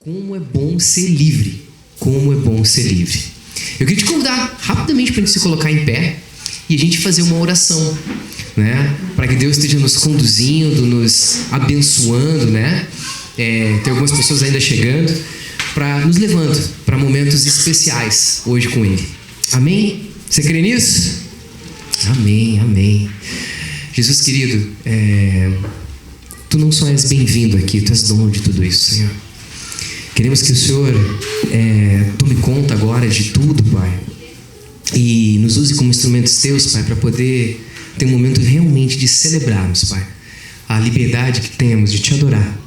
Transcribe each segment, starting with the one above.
Como é bom ser livre. Como é bom ser livre. Eu queria te convidar rapidamente para a gente se colocar em pé e a gente fazer uma oração, né? Para que Deus esteja nos conduzindo, nos abençoando, né? Tem algumas pessoas ainda chegando, para nos levando para momentos especiais hoje com Ele. Amém? Você crê nisso? Amém, amém. Jesus querido, Tu não só és bem-vindo aqui, Tu és dono de tudo isso, Senhor. Queremos que o Senhor tome conta agora de tudo, Pai, e nos use como instrumentos Teus, Pai, para poder ter um momento realmente de celebrarmos, Pai, a liberdade que temos de Te adorar,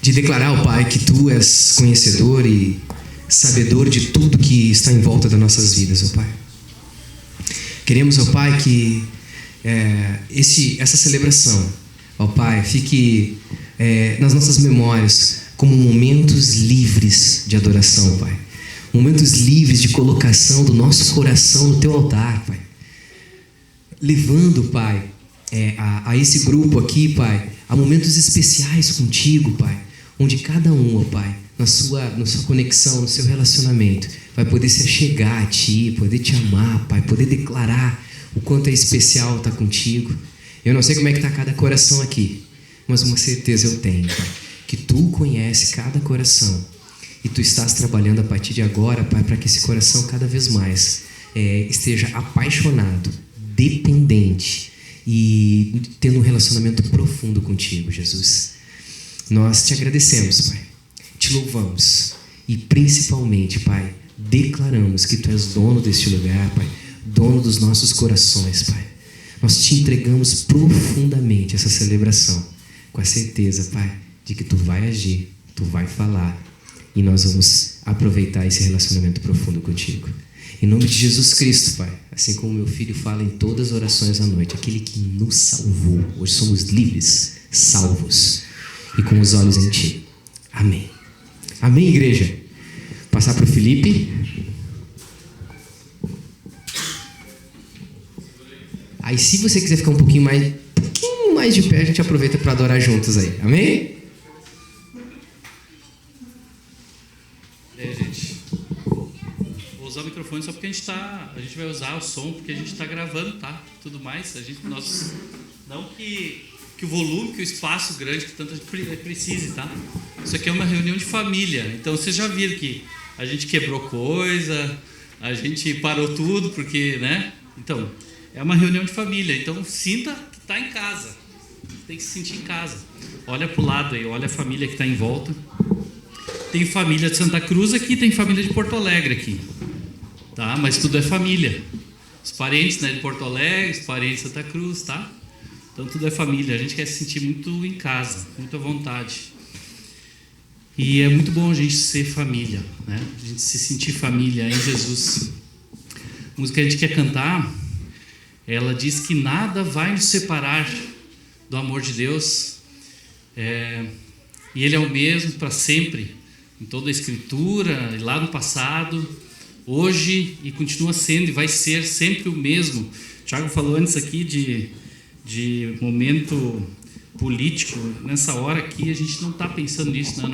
de declarar ao Pai que Tu és conhecedor e sabedor de tudo que está em volta das nossas vidas, ó Pai. Queremos, ó Pai, que essa celebração, ó Pai, fique nas nossas memórias como momentos livres de adoração, Pai. Momentos livres de colocação do nosso coração no Teu altar, Pai. Levando, Pai, a esse grupo aqui, Pai, a momentos especiais contigo, Pai, onde cada um, ó Pai, na sua conexão, no seu relacionamento, vai poder se achegar a Ti, poder Te amar, Pai, poder declarar o quanto é especial estar contigo. Eu não sei como é que está cada coração aqui, mas uma certeza eu tenho, Pai, que Tu conheces cada coração e Tu estás trabalhando a partir de agora, Pai, para que esse coração cada vez mais esteja apaixonado, dependente e tendo um relacionamento profundo contigo, Jesus. Nós Te agradecemos, Pai, Te louvamos e principalmente, Pai, declaramos que Tu és dono deste lugar, Pai, dono dos nossos corações, Pai. Nós Te entregamos profundamente essa celebração, com a certeza, Pai, de que Tu vai agir, Tu vai falar e nós vamos aproveitar esse relacionamento profundo contigo. Em nome de Jesus Cristo, Pai, assim como meu filho fala em todas as orações à noite, aquele que nos salvou, hoje somos livres, salvos e com os olhos em Ti. Amém. Amém, igreja? Passar para o Felipe. Aí, se você quiser ficar um pouquinho mais de pé, a gente aproveita para adorar juntos aí. Amém? Gente, vou usar o microfone só porque a gente vai usar o som porque a gente está gravando, tá? Tudo mais, não que o volume, que o espaço grande que tanto a gente precise, tá? Isso aqui é uma reunião de família, então vocês já viram que a gente quebrou coisa, a gente parou tudo porque, né? Então, é uma reunião de família, então sinta que está em casa, tem que se sentir em casa. Olha para o lado aí, olha a família que está em volta. Tem família de Santa Cruz aqui, tem família de Porto Alegre aqui, tá? Mas tudo é família. Os parentes, né, de Porto Alegre, os parentes de Santa Cruz, tá? Então tudo é família. A gente quer se sentir muito em casa, muito à vontade. E é muito bom a gente ser família, né? A gente se sentir família em Jesus. A música que a gente quer cantar, ela diz que nada vai nos separar do amor de Deus. E Ele é o mesmo para sempre. Em toda a Escritura, e lá no passado, hoje, e continua sendo e vai ser sempre o mesmo. O Thiago falou antes aqui de momento político. Nessa hora aqui, a gente não está pensando nisso, né?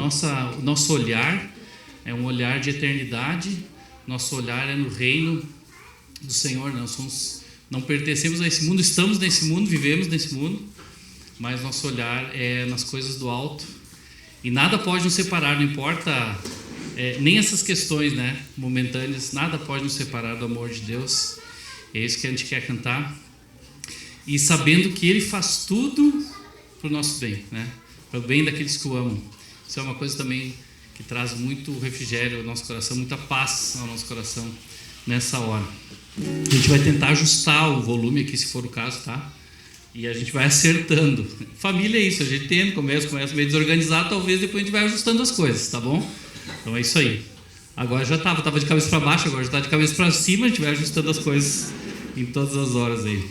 O nosso olhar é um olhar de eternidade, nosso olhar é no reino do Senhor. Nós não pertencemos a esse mundo, estamos nesse mundo, vivemos nesse mundo, mas nosso olhar é nas coisas do alto. E nada pode nos separar, não importa nem essas questões, né, momentâneas, nada pode nos separar do amor de Deus. É isso que a gente quer cantar. E sabendo que Ele faz tudo para o nosso bem, né, para o bem daqueles que o amam. Isso é uma coisa também que traz muito refrigério ao nosso coração, muita paz ao nosso coração nessa hora. A gente vai tentar ajustar o volume aqui, se for o caso, tá? E a gente vai acertando. Família é isso, a gente tenta, começa meio desorganizado, talvez depois a gente vai ajustando as coisas, tá bom? Então é isso aí. Agora já estava de cabeça para baixo, agora já está de cabeça para cima, a gente vai ajustando as coisas em todas as horas aí.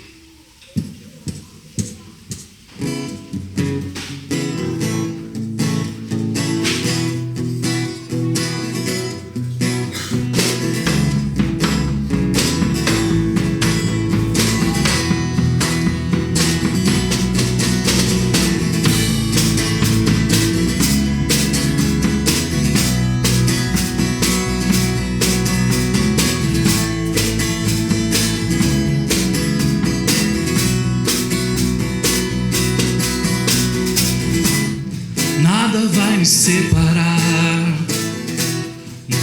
nada vai me separar.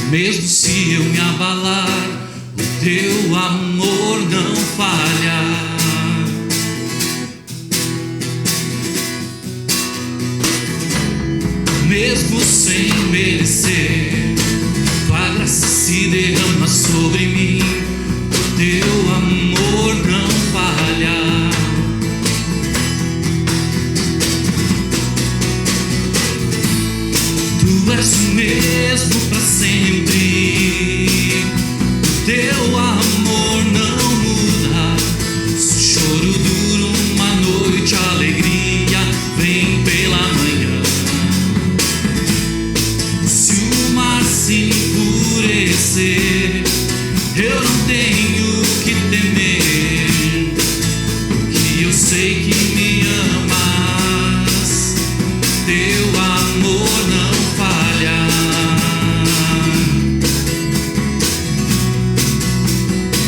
Mesmo se eu me abalar, o teu amor não falha. Mesmo sem merecer, tua graça se derrama sobre mim, o teu amor não falha. Tu és o mesmo para sempre, o teu amor não muda. Se o choro dura uma noite, a alegria vem pela manhã. Se o mar se enfurecer, eu não tenho que temer, que eu sei que me amas, teu amor não falha.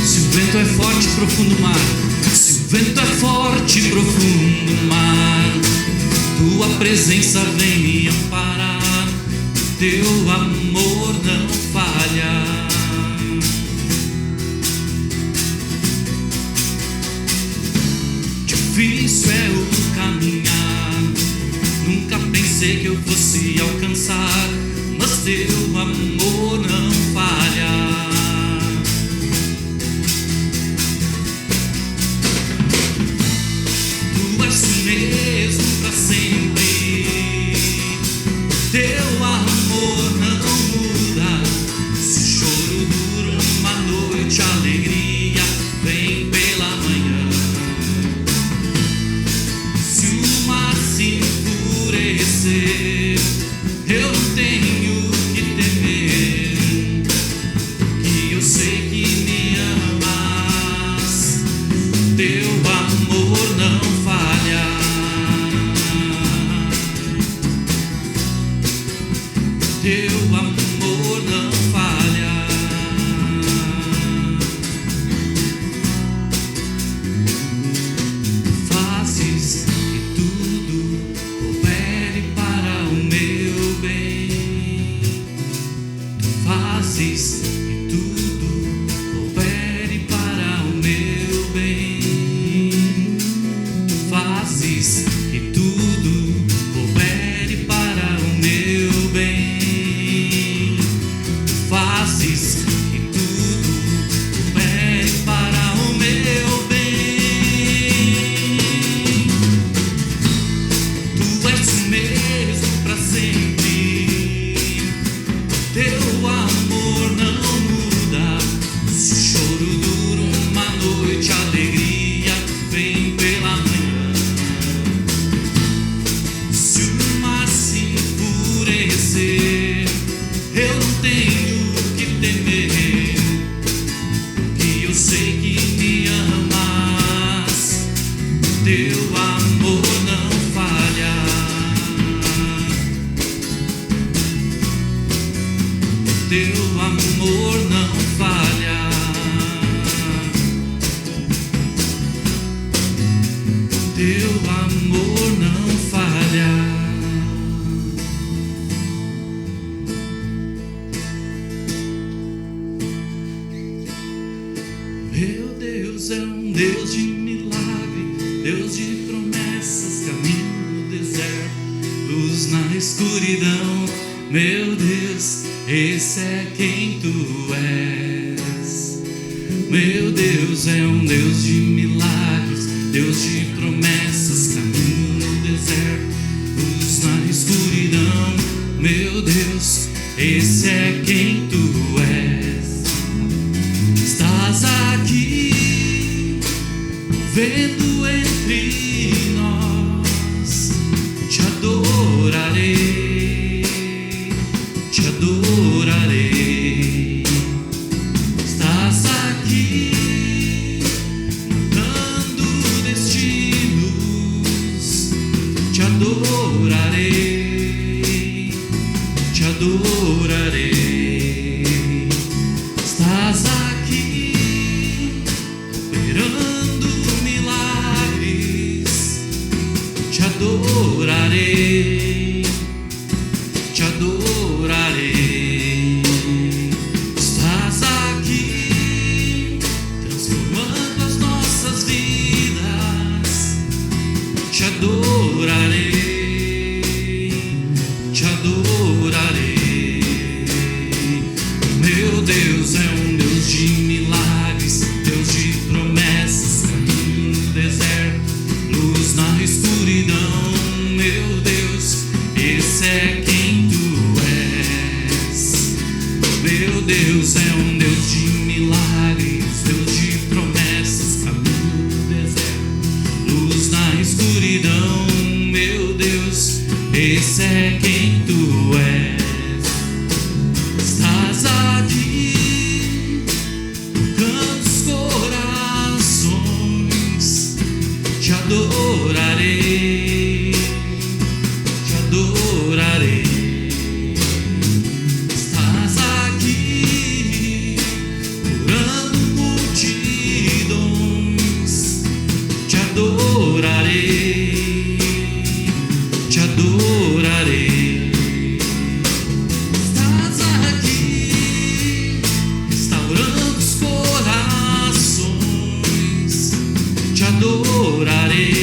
Se o vento é forte, profundo mar, se o vento é forte, profundo mar, tua presença vem me amparar, teu amor não falha. Difícil é o caminhar, nunca pensei que eu fosse alcançar, mas teu amor não falha. Tu és o mesmo para sempre, teu amor não muda. Se o choro dura uma noite, a alegria vem pela manhã. Se o mar se enfurecer, eu não tenho que temer, que eu sei que me amas, teu amor não falha. Teu amor não falha. Fazes que tudo coopere para o meu bem. Fazes que tudo coopere para o meu bem. Fazes que tudo coopere para o meu bem. Fazes que tudo coopere para o meu bem. Tu és o mesmo para sempre, teu amor não muda. Se o choro dura uma noite, a alegria vem pela manhã. Se o mar se enfurecer, eu não tenho que temer, que eu sei que me amas, teu amor não falha. Teu amor não falha. Teu amor não falha. Meu Deus é um Deus de milagre, Deus de promessas, caminho no deserto, luz na escuridão. Meu Deus, esse é quem tu és. Meu Deus é um Deus de milagres, Deus de promessas, caminho no deserto, luz na escuridão. Meu Deus, esse é quem tu és. Estás aqui, vendo entre nós, te adorarei, te adorarei. Estás aqui, mudando destinos, te adorarei, te adorarei. Estás aqui, operando milagres, te adorarei, te adorarei. Meu Deus é um Deus de milagres, Deus de promessas, caminho no deserto, luz na escuridão. Meu Deus, esse é quem tu és. Meu Deus é um Deus de milagres, Deus de promessas, caminho no deserto, luz na escuridão. Meu Deus, esse é quem tu és. Estás aqui, tocando os corações, te adorarei, te adorarei. Estás aqui, curando multidões, te adorarei, te adorarei. Estás aqui, restaurando os corações, te adorarei,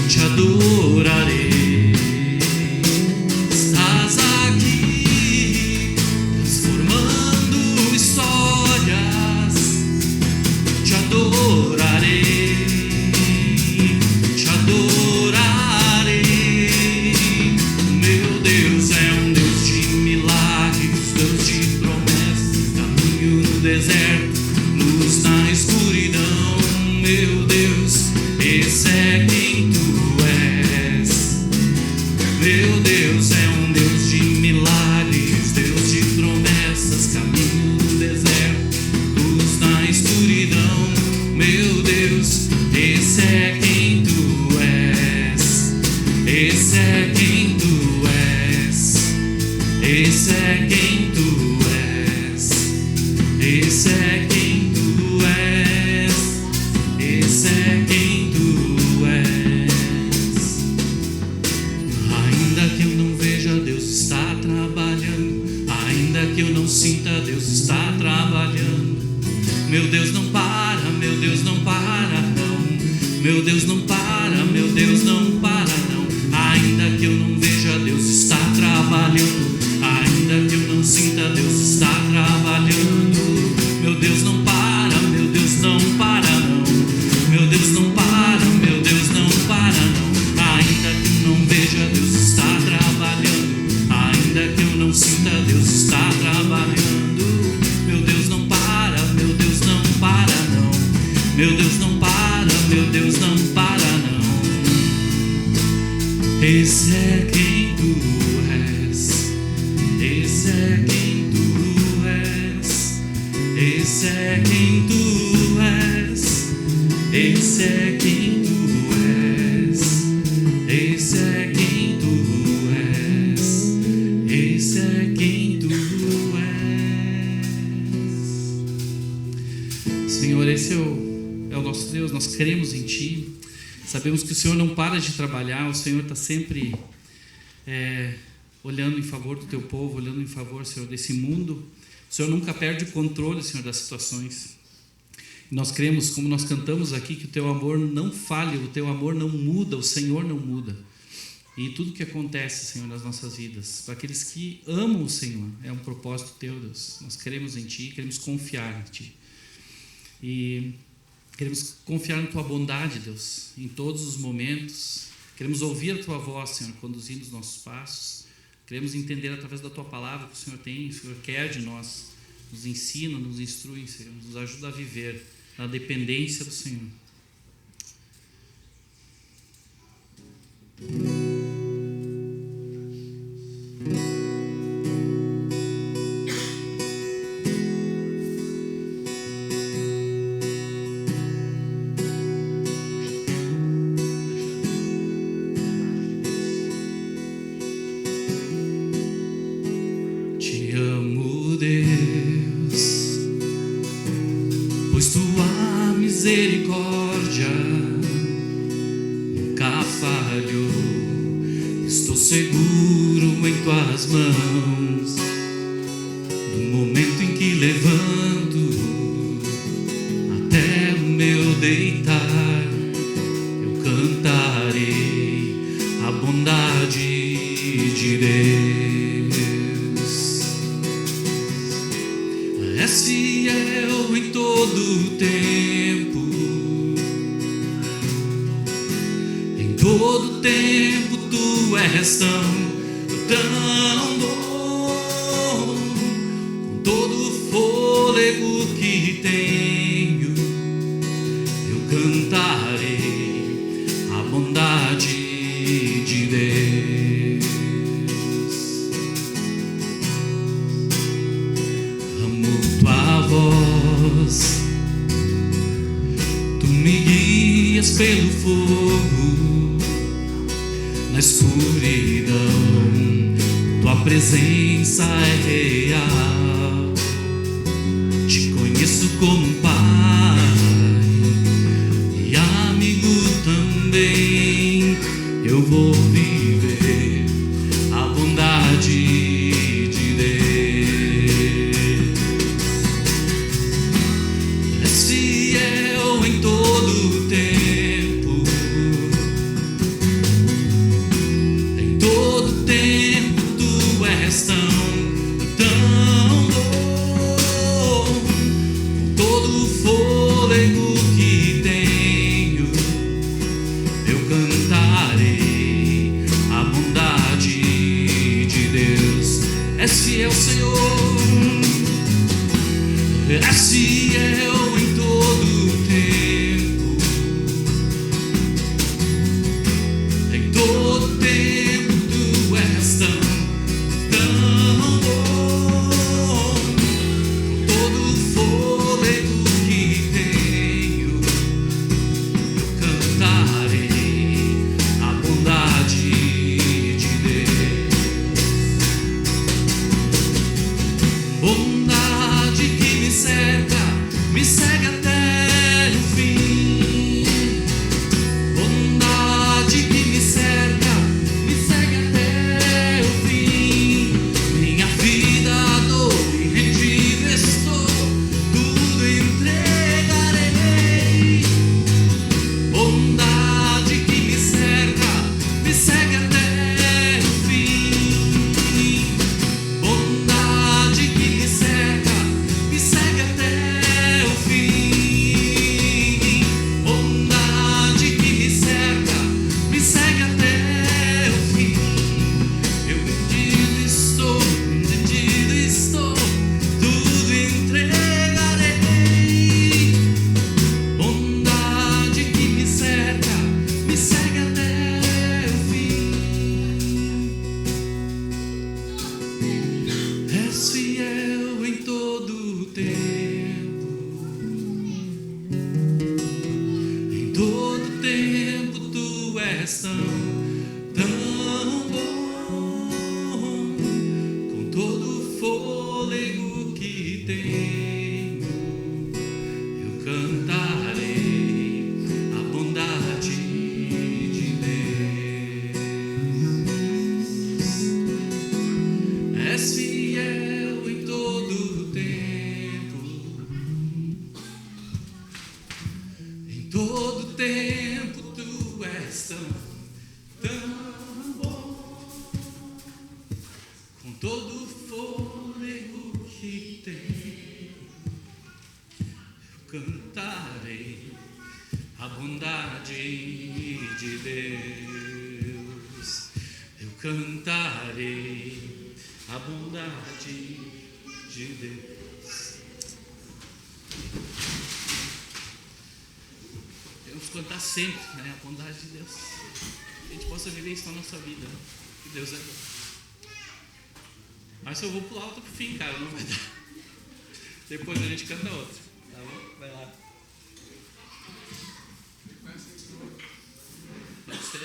te adorarei. Estás aqui, transformando histórias, te adorarei, te adorarei. Meu Deus é um Deus de milagres, Deus de promessas, caminho no deserto, luz na escuridão. Meu Deus, esse é quem tu és. Meu Deus é um Deus de milagres, Deus de promessas, caminho no deserto, luz na escuridão. Meu Deus, esse é quem tu és. Esse é quem tu és. Esse é quem tu és. Esse é quem tu és. Esse é quem tu és. Ainda que eu não veja, Deus está trabalhando. Ainda que eu não sinta, Deus está trabalhando. Meu Deus não para, meu Deus não para, não. Meu Deus não para, meu Deus não para, não. Ainda que eu não veja, Deus está trabalhando. Ainda que eu não sinta, Deus está trabalhando. Meu Deus não para, meu Deus não para, não. Meu Deus não para, meu Deus não para, não. Ainda que eu não veja, Deus está trabalhando. Ainda que eu não sinta, Deus está trabalhando. Meu Deus não para, meu Deus não para, não. Meu Deus não para, meu Deus não para, não. Esse é quem tu és. Esse é quem tu és. Esse é quem tu és. Esse é quem tu és. Esse é quem tu és. Esse é quem tu és. Senhor, esse é o nosso Deus. Nós cremos em Ti. Sabemos que o Senhor não para de trabalhar. O Senhor está sempre olhando em favor do Teu povo, olhando em favor, Senhor, desse mundo. O Senhor nunca perde o controle, Senhor, das situações. Nós cremos, como nós cantamos aqui, que o Teu amor não falha, o Teu amor não muda, o Senhor não muda. E tudo que acontece, Senhor, nas nossas vidas, para aqueles que amam o Senhor, é um propósito Teu, Deus. Nós cremos em Ti, queremos confiar em Ti. E queremos confiar na Tua bondade, Deus, em todos os momentos. Queremos ouvir a Tua voz, Senhor, conduzindo os nossos passos. Queremos entender através da Tua palavra que o Senhor tem, o Senhor quer de nós. Nos ensina, nos instrui, Senhor, nos ajuda a viver na dependência do Senhor. Tua misericórdia nunca falhou. Estou seguro em Tuas mãos. No momento em que levanto até o meu deitar, eu cantarei a bondade de Deus. És fiel em todo o tempo, em todo tempo tu és tão bom. Com todo o fôlego que tenho, eu cantarei a bondade de Deus. Amo tua voz, tu me guias pelo fogo, na escuridão tua presença é real. Te conheço como um pai e amigo também. Eu vou viver a bondade de Deus. És fiel em todo o tempo, em todo tempo tu és tão bom. Com todo o fôlego que tenho, eu cantarei a bondade de Deus. És fiel, Senhor, és fiel em todo o tempo, em todo tempo tu és tão bom. Com todo o fôlego que tenho, eu cantarei a bondade de Deus. Bondade que me segue até o fim. Bondade que me segue até o fim. Minha vida dou e rendido estou, tudo entregarei. Bondade que me segue até o fim. Bondade que me segue até o fim. Bondade que me segue até o fim. Eu rendido estou, tudo entregarei. Bondade que me segue até o fim. És fiel em todo o tempo, em todo tempo tu és tão bom. Com todo o fôlego que tenho, eu cantarei a bondade de Deus. És fiel em todo o tempo, em todo tempo tu és tão bom. Com todo o fôlego que tenho, eu cantarei a bondade de Deus. Eu cantarei a bondade de Deus. Temos que cantar sempre, né, a bondade de Deus. Que a gente possa viver isso na nossa vida, né? Que Deus é bom. Mas se eu vou pular outra pro fim, cara, não vai dar. Depois a gente canta outra, tá bom? Vai lá. Pode ser.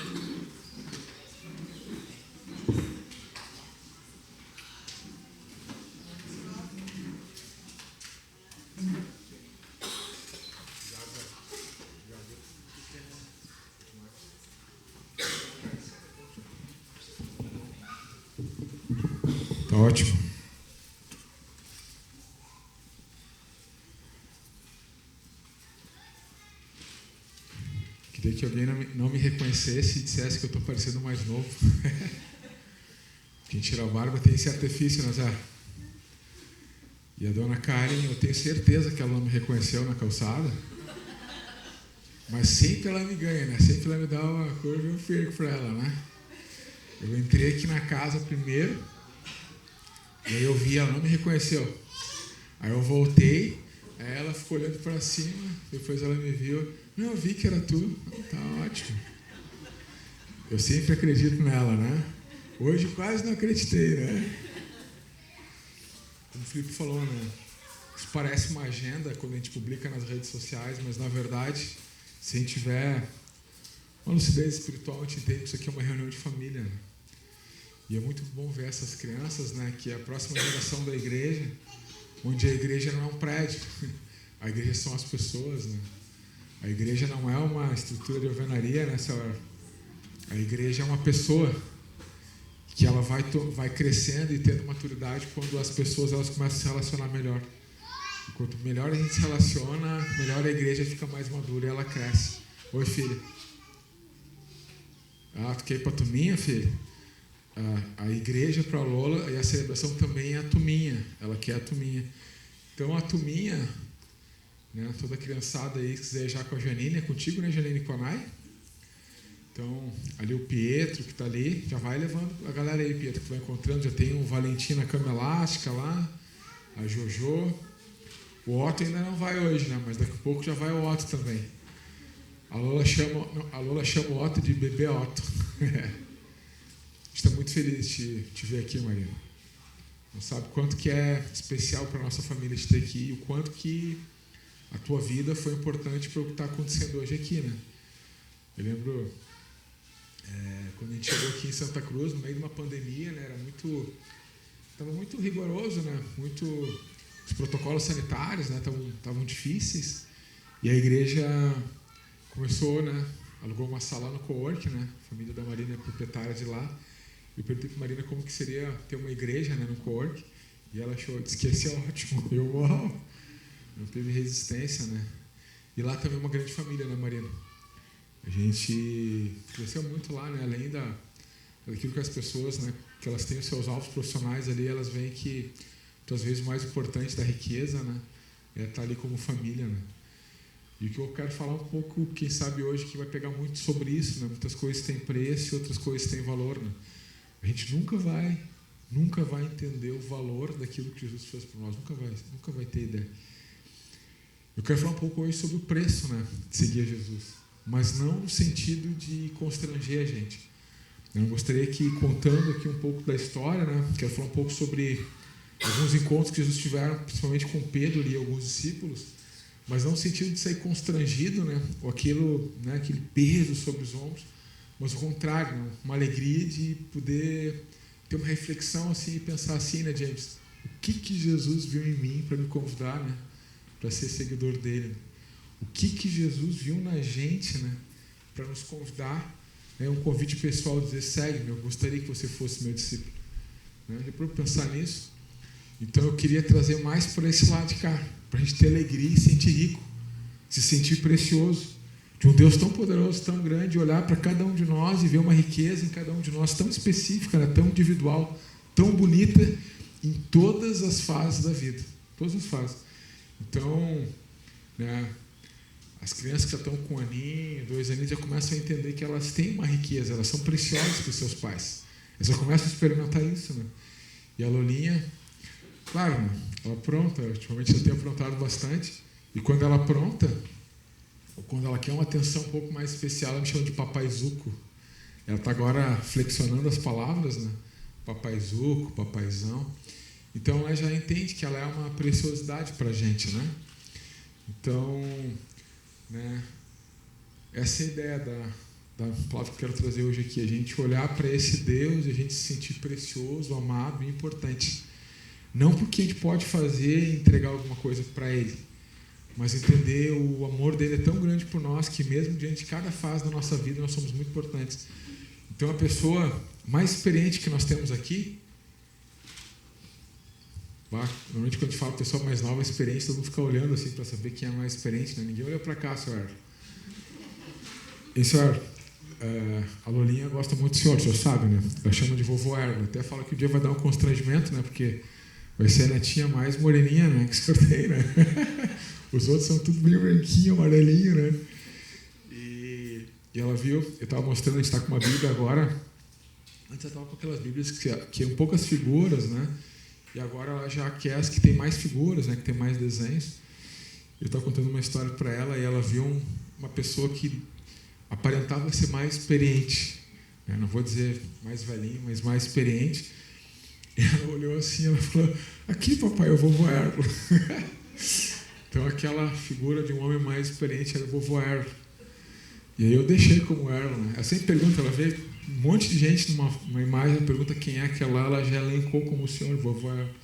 Tá ótimo. Queria que alguém não me reconhecesse e dissesse que eu estou parecendo mais novo. Quem tira a barba tem esse artifício, né, Zé? E a dona Karen, eu tenho certeza que ela não me reconheceu na calçada. Mas sempre ela me ganha, né? Sempre ela me dá uma coisa e eu perco pra ela, né? Eu entrei aqui na casa primeiro, e aí eu vi, ela não me reconheceu. Aí eu voltei, aí ela ficou olhando pra cima, depois ela me viu. Não, eu vi que era tu. Tá ótimo. Eu sempre acredito nela, né? Hoje quase não acreditei, né? Como o Felipe falou, né? Isso parece uma agenda quando a gente publica nas redes sociais, mas na verdade, se a gente tiver uma lucidez espiritual, a gente entende que isso aqui é uma reunião de família, né? E é muito bom ver essas crianças, né? Que é a próxima geração da igreja, onde a igreja não é um prédio, a igreja são as pessoas, né? A igreja não é uma estrutura de alvenaria, né, senhora? A igreja é uma pessoa que ela vai crescendo e tendo maturidade quando as pessoas elas começam a se relacionar melhor. E quanto melhor a gente se relaciona, melhor a igreja fica mais madura e ela cresce. Oi, filha. Ah, tu quer ir pra Tuminha, filha? A igreja para a Lola e a celebração também é a Tuminha. Ela quer a Tuminha. Então a Tuminha, né, toda criançada aí que quiser já com a Janine, é contigo, né, Janine Conai? Então, ali o Pietro que está ali, já vai levando a galera aí, Pietro, que vai encontrando. Já tem o Valentim na cama elástica lá, a Jojo. O Otto ainda não vai hoje, né? Mas daqui a pouco já vai o Otto também. A Lola chama o Otto de bebê Otto. Estou muito feliz de te ver aqui, Marina. Não sabe o quanto que é especial para a nossa família te ter aqui e o quanto que a tua vida foi importante para o que está acontecendo hoje aqui, né? Eu lembro quando a gente chegou aqui em Santa Cruz, no meio de uma pandemia, né? Estava muito rigoroso, né? Os protocolos sanitários, né? Estavam difíceis. E a igreja começou, né? Alugou uma sala no co-work, né? A família da Marina é proprietária de lá. Eu perguntei para a Marina como que seria ter uma igreja, né, no co-work. E ela disse que ia ser ótimo. Eu, uau! Não teve resistência, né? E lá também é uma grande família, né, Marina? A gente cresceu muito lá, né? Além daquilo que as pessoas, né, que elas têm os seus alvos profissionais ali, elas veem que, às vezes, o mais importante da riqueza, né, é estar ali como família, né? E o que eu quero falar um pouco, quem sabe hoje, que vai pegar muito sobre isso, né? Muitas coisas têm preço e outras coisas têm valor, né? A gente nunca vai entender o valor daquilo que Jesus fez por nós, nunca vai ter ideia. Eu quero falar um pouco hoje sobre o preço, né, de seguir a Jesus, mas não no sentido de constranger a gente. Eu gostaria que, contando aqui um pouco da história, né, quero falar um pouco sobre alguns encontros que Jesus tiveram, principalmente com Pedro e alguns discípulos, mas não no sentido de sair constrangido, né, ou aquilo, né, aquele peso sobre os ombros, mas o contrário, né, uma alegria de poder ter uma reflexão assim e pensar assim, né, James? O que Jesus viu em mim para me convidar, né, para ser seguidor dele? O que Jesus viu na gente, né, para nos convidar? É um convite pessoal, dizer, segue-me, eu gostaria que você fosse meu discípulo. Né? Depois de pensar nisso, então eu queria trazer mais para esse lado de cá, para a gente ter alegria e sentir rico, se sentir precioso, de um Deus tão poderoso, tão grande, olhar para cada um de nós e ver uma riqueza em cada um de nós tão específica, né, tão individual, tão bonita, em todas as fases da vida. Todas as fases. Então, né, as crianças que já estão com 1 aninho, 2 aninhos, já começam a entender que elas têm uma riqueza, elas são preciosas para os seus pais. Elas já começam a experimentar isso, né? E a Lolinha, claro, né, ela apronta, ultimamente ela tem aprontado bastante, e quando ela apronta, ou quando ela quer uma atenção um pouco mais especial, ela me chama de papaizuco. Ela está agora flexionando as palavras, né? Papaizuco, papaizão. Então ela já entende que ela é uma preciosidade para a gente, né? Então, né, essa é a ideia da palavra que eu quero trazer hoje aqui. A gente olhar para esse Deus e a gente se sentir precioso, amado e importante. Não porque a gente pode fazer e entregar alguma coisa para Ele, mas entender o amor dele é tão grande por nós que mesmo diante de cada fase da nossa vida nós somos muito importantes. Então a pessoa mais experiente que nós temos aqui, normalmente quando a gente fala pessoa mais nova, experiente, todo mundo fica olhando assim para saber quem é mais experiente, né? Ninguém olha para cá, senhor. E senhor, a Lolinha gosta muito do senhor, o senhor sabe, né? Ela chama de vovô Erlo. Até fala que o dia vai dar um constrangimento, né? Porque vai ser a netinha mais moreninha, né? Que o senhor tem, né? Os outros são tudo bem branquinho, amarelinho, né? E ela viu, eu estava mostrando, a gente está com uma Bíblia agora. Antes ela estava com aquelas Bíblias que tinham poucas figuras, né? E agora ela já quer as que tem mais figuras, né? Que tem mais desenhos. Eu estava contando uma história para ela e ela viu uma pessoa que aparentava ser mais experiente. Não vou dizer mais velhinho, mas mais experiente. E ela olhou assim, ela falou: aqui, papai, é o vovô Erlo. Então aquela figura de um homem mais experiente era o vovô Erlo. E aí eu deixei como Erlo, né? Ela sempre pergunta, ela vê um monte de gente numa imagem, ela pergunta quem é aquela, ela já elencou como o senhor, o vovô Erlo.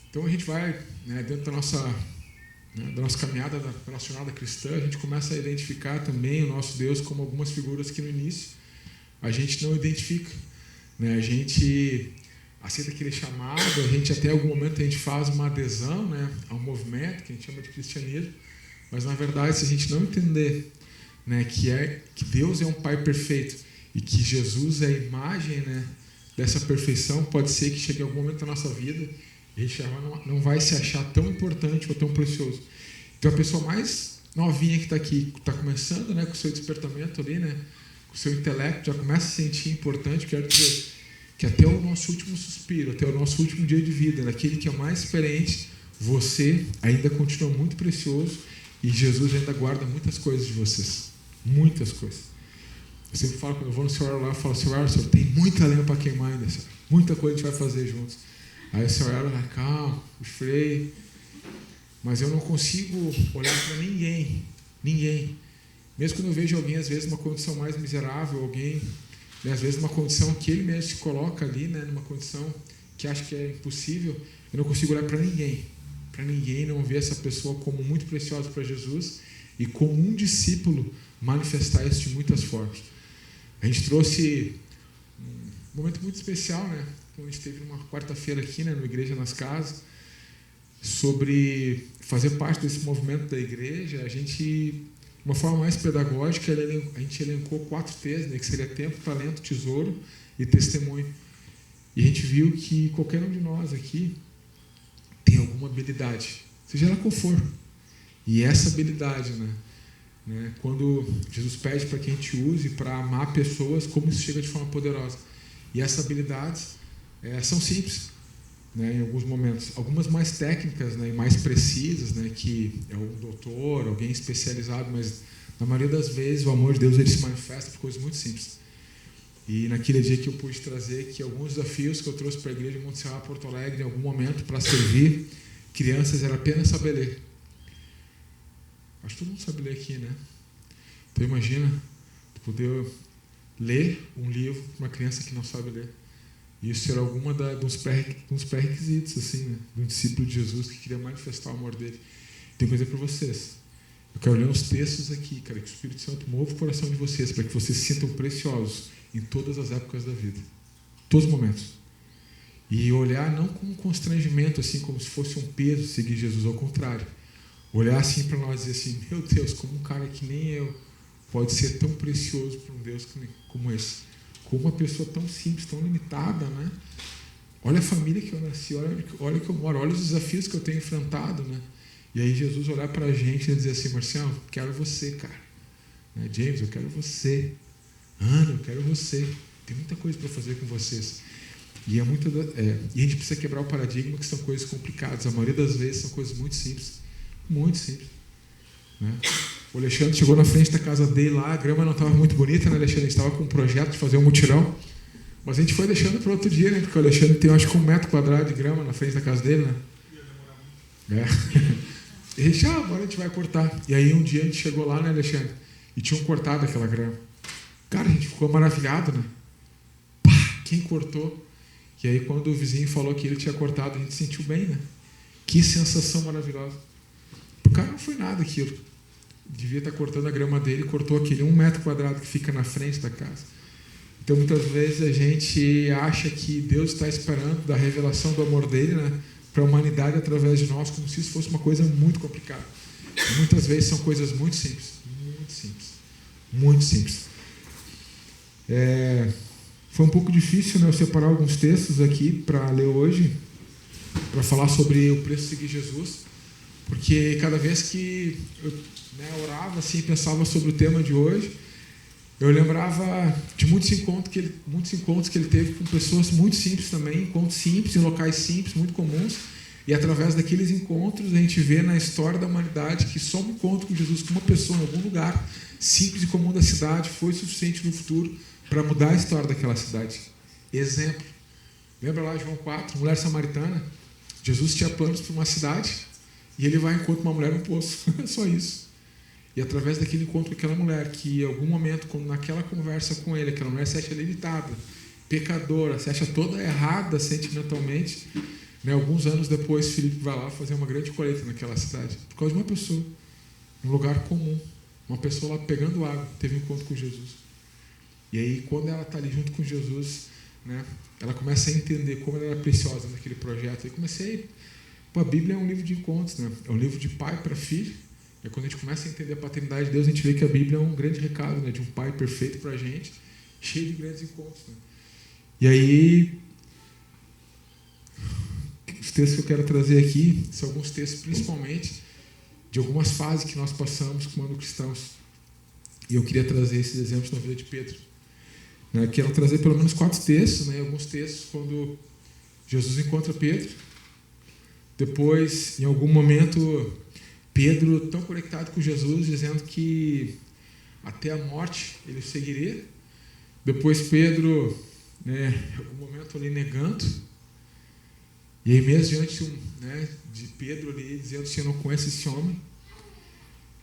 Então a gente vai, né, dentro da nossa caminhada da nossa jornada cristã, a gente começa a identificar também o nosso Deus como algumas figuras que no início a gente não identifica, né? A gente aceita aquele chamado, a gente até algum momento a gente faz uma adesão, né, a um movimento que a gente chama de cristianismo, mas na verdade se a gente não entender, né, que Deus é um Pai perfeito e que Jesus é a imagem, né, dessa perfeição, pode ser que chegue algum momento da nossa vida e a gente não vai se achar tão importante ou tão precioso. Então a pessoa mais novinha que está aqui, está começando, né, com o seu despertamento ali, né, com o seu intelecto, já começa a se sentir importante, quero dizer que até o nosso último suspiro, até o nosso último dia de vida, naquele que é mais experiente, você ainda continua muito precioso e Jesus ainda guarda muitas coisas de vocês. Muitas coisas. Eu sempre falo, quando eu vou no Senhor lá, eu falo: Senhor, tem muita lenha para queimar ainda, Senhor. Muita coisa a gente vai fazer juntos. Aí o Senhor vai: calma, o freio. Mas eu não consigo olhar para ninguém. Mesmo quando eu vejo alguém, às vezes, numa condição mais miserável, alguém, né, às vezes, numa condição que ele mesmo se coloca ali, né, numa condição que acha que é impossível, eu não consigo olhar para ninguém. Para ninguém não ver essa pessoa como muito preciosa para Jesus e como um discípulo manifestar isso de muitas formas. A gente trouxe um momento muito especial, né? Quando a gente teve uma quarta-feira aqui, né, no Igreja nas Casas, sobre fazer parte desse movimento da igreja. A gente, de uma forma mais pedagógica, a gente elencou 4 T's, né, que seria tempo, talento, tesouro e testemunho. E a gente viu que qualquer um de nós aqui tem alguma habilidade, seja ela qual for. E essa habilidade, né, quando Jesus pede para que a gente use para amar pessoas, como isso chega de forma poderosa. E essas habilidades são simples, né, em alguns momentos. Algumas mais técnicas, né, e mais precisas, né, que é um doutor, alguém especializado, mas na maioria das vezes o amor de Deus ele se manifesta por coisas muito simples. E naquele dia que eu pude trazer que alguns desafios que eu trouxe para a igreja de Monte Serra, Porto Alegre, em algum momento, para servir crianças, era apenas saber ler. Acho que todo mundo sabe ler aqui, né? Então imagina, tu poder ler um livro para uma criança que não sabe ler. Isso era alguma dos pré-requisitos, assim, né, de um discípulo de Jesus que queria manifestar o amor dele. Tenho coisa para vocês. Eu quero ler uns textos aqui, cara, que o Espírito Santo mova o coração de vocês, para que vocês se sintam preciosos em todas as épocas da vida. Todos os momentos. E olhar não com um constrangimento, assim, como se fosse um peso seguir Jesus, ao contrário. Olhar assim para nós e dizer assim: meu Deus, como um cara que nem eu pode ser tão precioso para um Deus como esse. Como uma pessoa tão simples, tão limitada, né? Olha a família que eu nasci, olha que eu moro, olha os desafios que eu tenho enfrentado, né? E aí Jesus olhar para a gente e dizer assim: Marcião, quero você, cara. Né? James, eu quero você. Ana, eu quero você. Tem muita coisa para fazer com vocês. E a gente precisa quebrar o paradigma que são coisas complicadas. A maioria das vezes são coisas muito simples. Muito simples. Né? O Alexandre chegou na frente da casa dele lá, a grama não estava muito bonita, né, Alexandre? A gente estava com um projeto de fazer um mutirão, mas a gente foi deixando para outro dia, né? Porque o Alexandre tem, acho que 1 metro quadrado de grama na frente da casa dele, né? E a gente, agora a gente vai cortar. E aí um dia a gente chegou lá, né, Alexandre? E tinham cortado aquela grama. Cara, a gente ficou maravilhado, né? Pá, quem cortou? E aí quando o vizinho falou que ele tinha cortado, a gente sentiu bem, né? Que sensação maravilhosa. O cara não foi nada aquilo. Devia estar cortando a grama dele, cortou aquele 1 metro quadrado que fica na frente da casa. Então, muitas vezes a gente acha que Deus está esperando da revelação do amor dele, né, para a humanidade através de nós, como se isso fosse uma coisa muito complicada. E muitas vezes são coisas muito simples. Muito simples. Muito simples. Foi um pouco difícil, né, eu separar alguns textos aqui para ler hoje, para falar sobre o preço de seguir Jesus, porque cada vez que eu orava assim, pensava sobre o tema de hoje, eu lembrava de muitos encontros que ele teve com pessoas muito simples também, encontros simples, em locais simples, muito comuns, e através daqueles encontros a gente vê na história da humanidade que só um encontro com Jesus, com uma pessoa em algum lugar simples e comum da cidade, foi suficiente no futuro para mudar a história daquela cidade. Exemplo, lembra lá João 4, mulher samaritana? Jesus tinha planos para uma cidade e ele vai encontrar uma mulher no poço, só isso. E através daquele encontro com aquela mulher, que em algum momento, quando naquela conversa com ele, aquela mulher se acha limitada, pecadora, se acha toda errada sentimentalmente, né, alguns anos depois, Filipe vai lá fazer uma grande colheita naquela cidade, por causa de uma pessoa, num lugar comum, uma pessoa lá pegando água, teve um encontro com Jesus. E aí, quando ela está ali junto com Jesus, né, ela começa a entender como ela era preciosa naquele projeto. A Bíblia é um livro de encontros, né? É um livro de pai para filho. E quando a gente começa a entender a paternidade de Deus, a gente vê que a Bíblia é um grande recado, né, de um pai perfeito para a gente, cheio de grandes encontros. Né? E aí, os textos que eu quero trazer aqui são alguns textos, principalmente, de algumas fases que nós passamos como cristãos. E eu queria trazer esses exemplos na vida de Pedro. Né? Quero trazer pelo menos 4 textos, né? Alguns textos quando Jesus encontra Pedro. Depois, em algum momento, Pedro tão conectado com Jesus, dizendo que até a morte ele o seguiria. Depois Pedro, né, em algum momento ali negando. E aí mesmo diante de Pedro ali, dizendo que eu não conheço esse homem.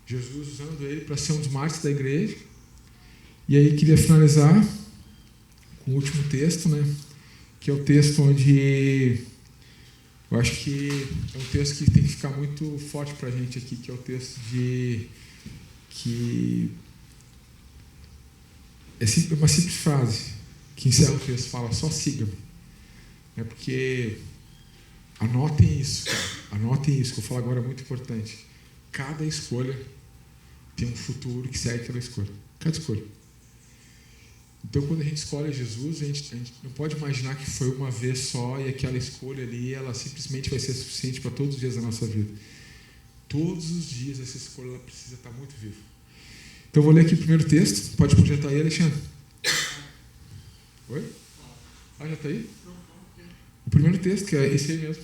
Jesus usando ele para ser um dos mártires da igreja. E aí queria finalizar com o último texto, né, que é o texto onde eu acho que é um texto que tem que ficar muito forte para a gente aqui, que é o texto que é uma simples frase que encerra o texto, fala: só siga-me. É porque anotem isso, que eu vou falar agora é muito importante. Cada escolha tem um futuro que segue aquela escolha. Cada escolha. Então, quando a gente escolhe Jesus, a gente não pode imaginar que foi uma vez só e aquela escolha ali, ela simplesmente vai ser suficiente para todos os dias da nossa vida. Todos os dias essa escolha ela precisa estar muito viva. Então, eu vou ler aqui o primeiro texto. Pode projetar aí, Alexandre. Oi? Já está aí? O primeiro texto, que é esse aí mesmo.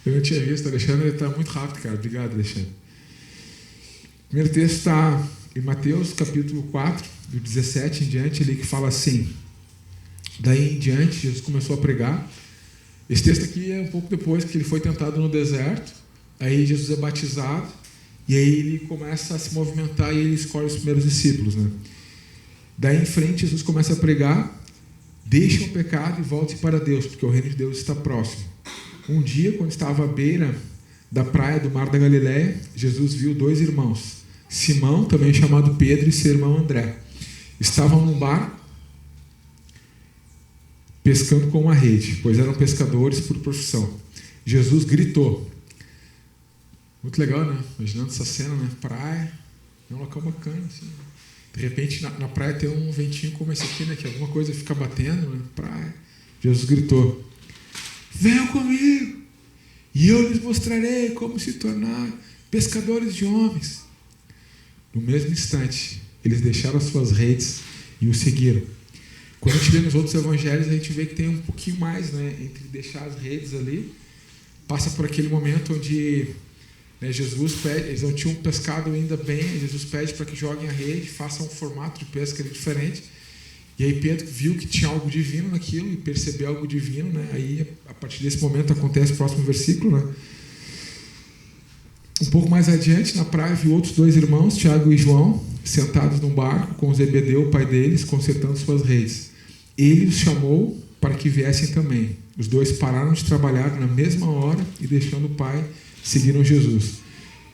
Eu não tinha visto, Alexandre, ele está muito rápido, cara. Obrigado, Alexandre. O primeiro texto está em Mateus, capítulo 4, do 17 em diante, ali que fala assim: daí em diante, Jesus começou a pregar. Esse texto aqui é um pouco depois que ele foi tentado no deserto, aí Jesus é batizado, e aí ele começa a se movimentar e ele escolhe os primeiros discípulos, né? Daí em frente, Jesus começa a pregar: deixem o pecado e voltem para Deus, porque o reino de Deus está próximo. Um dia, quando estava à beira da praia do mar da Galileia, Jesus viu 2 irmãos, Simão, também chamado Pedro, e seu irmão André. Estavam num barco pescando com uma rede, pois eram pescadores por profissão. Jesus gritou. Muito legal, né? Imaginando essa cena, né? Praia, é um local bacana, assim. De repente, na praia tem um ventinho como esse aqui, né? Que alguma coisa fica batendo, né? Praia. Jesus gritou: venham comigo, e eu lhes mostrarei como se tornar pescadores de homens. No mesmo instante, eles deixaram as suas redes e o seguiram. Quando a gente vê nos outros evangelhos, a gente vê que tem um pouquinho mais, né, entre deixar as redes ali, passa por aquele momento onde, né, Jesus pede, eles não tinham pescado ainda bem, Jesus pede para que joguem a rede, façam um formato de pesca diferente, e aí Pedro viu que tinha algo divino naquilo e percebeu algo divino, né, aí a partir desse momento acontece o próximo versículo, né. Um pouco mais adiante, na praia, viu outros 2 irmãos, Tiago e João, sentados num barco com Zebedeu, o pai deles, consertando suas redes. Ele os chamou para que viessem também. Os 2 pararam de trabalhar na mesma hora e, deixando o pai, seguiram Jesus.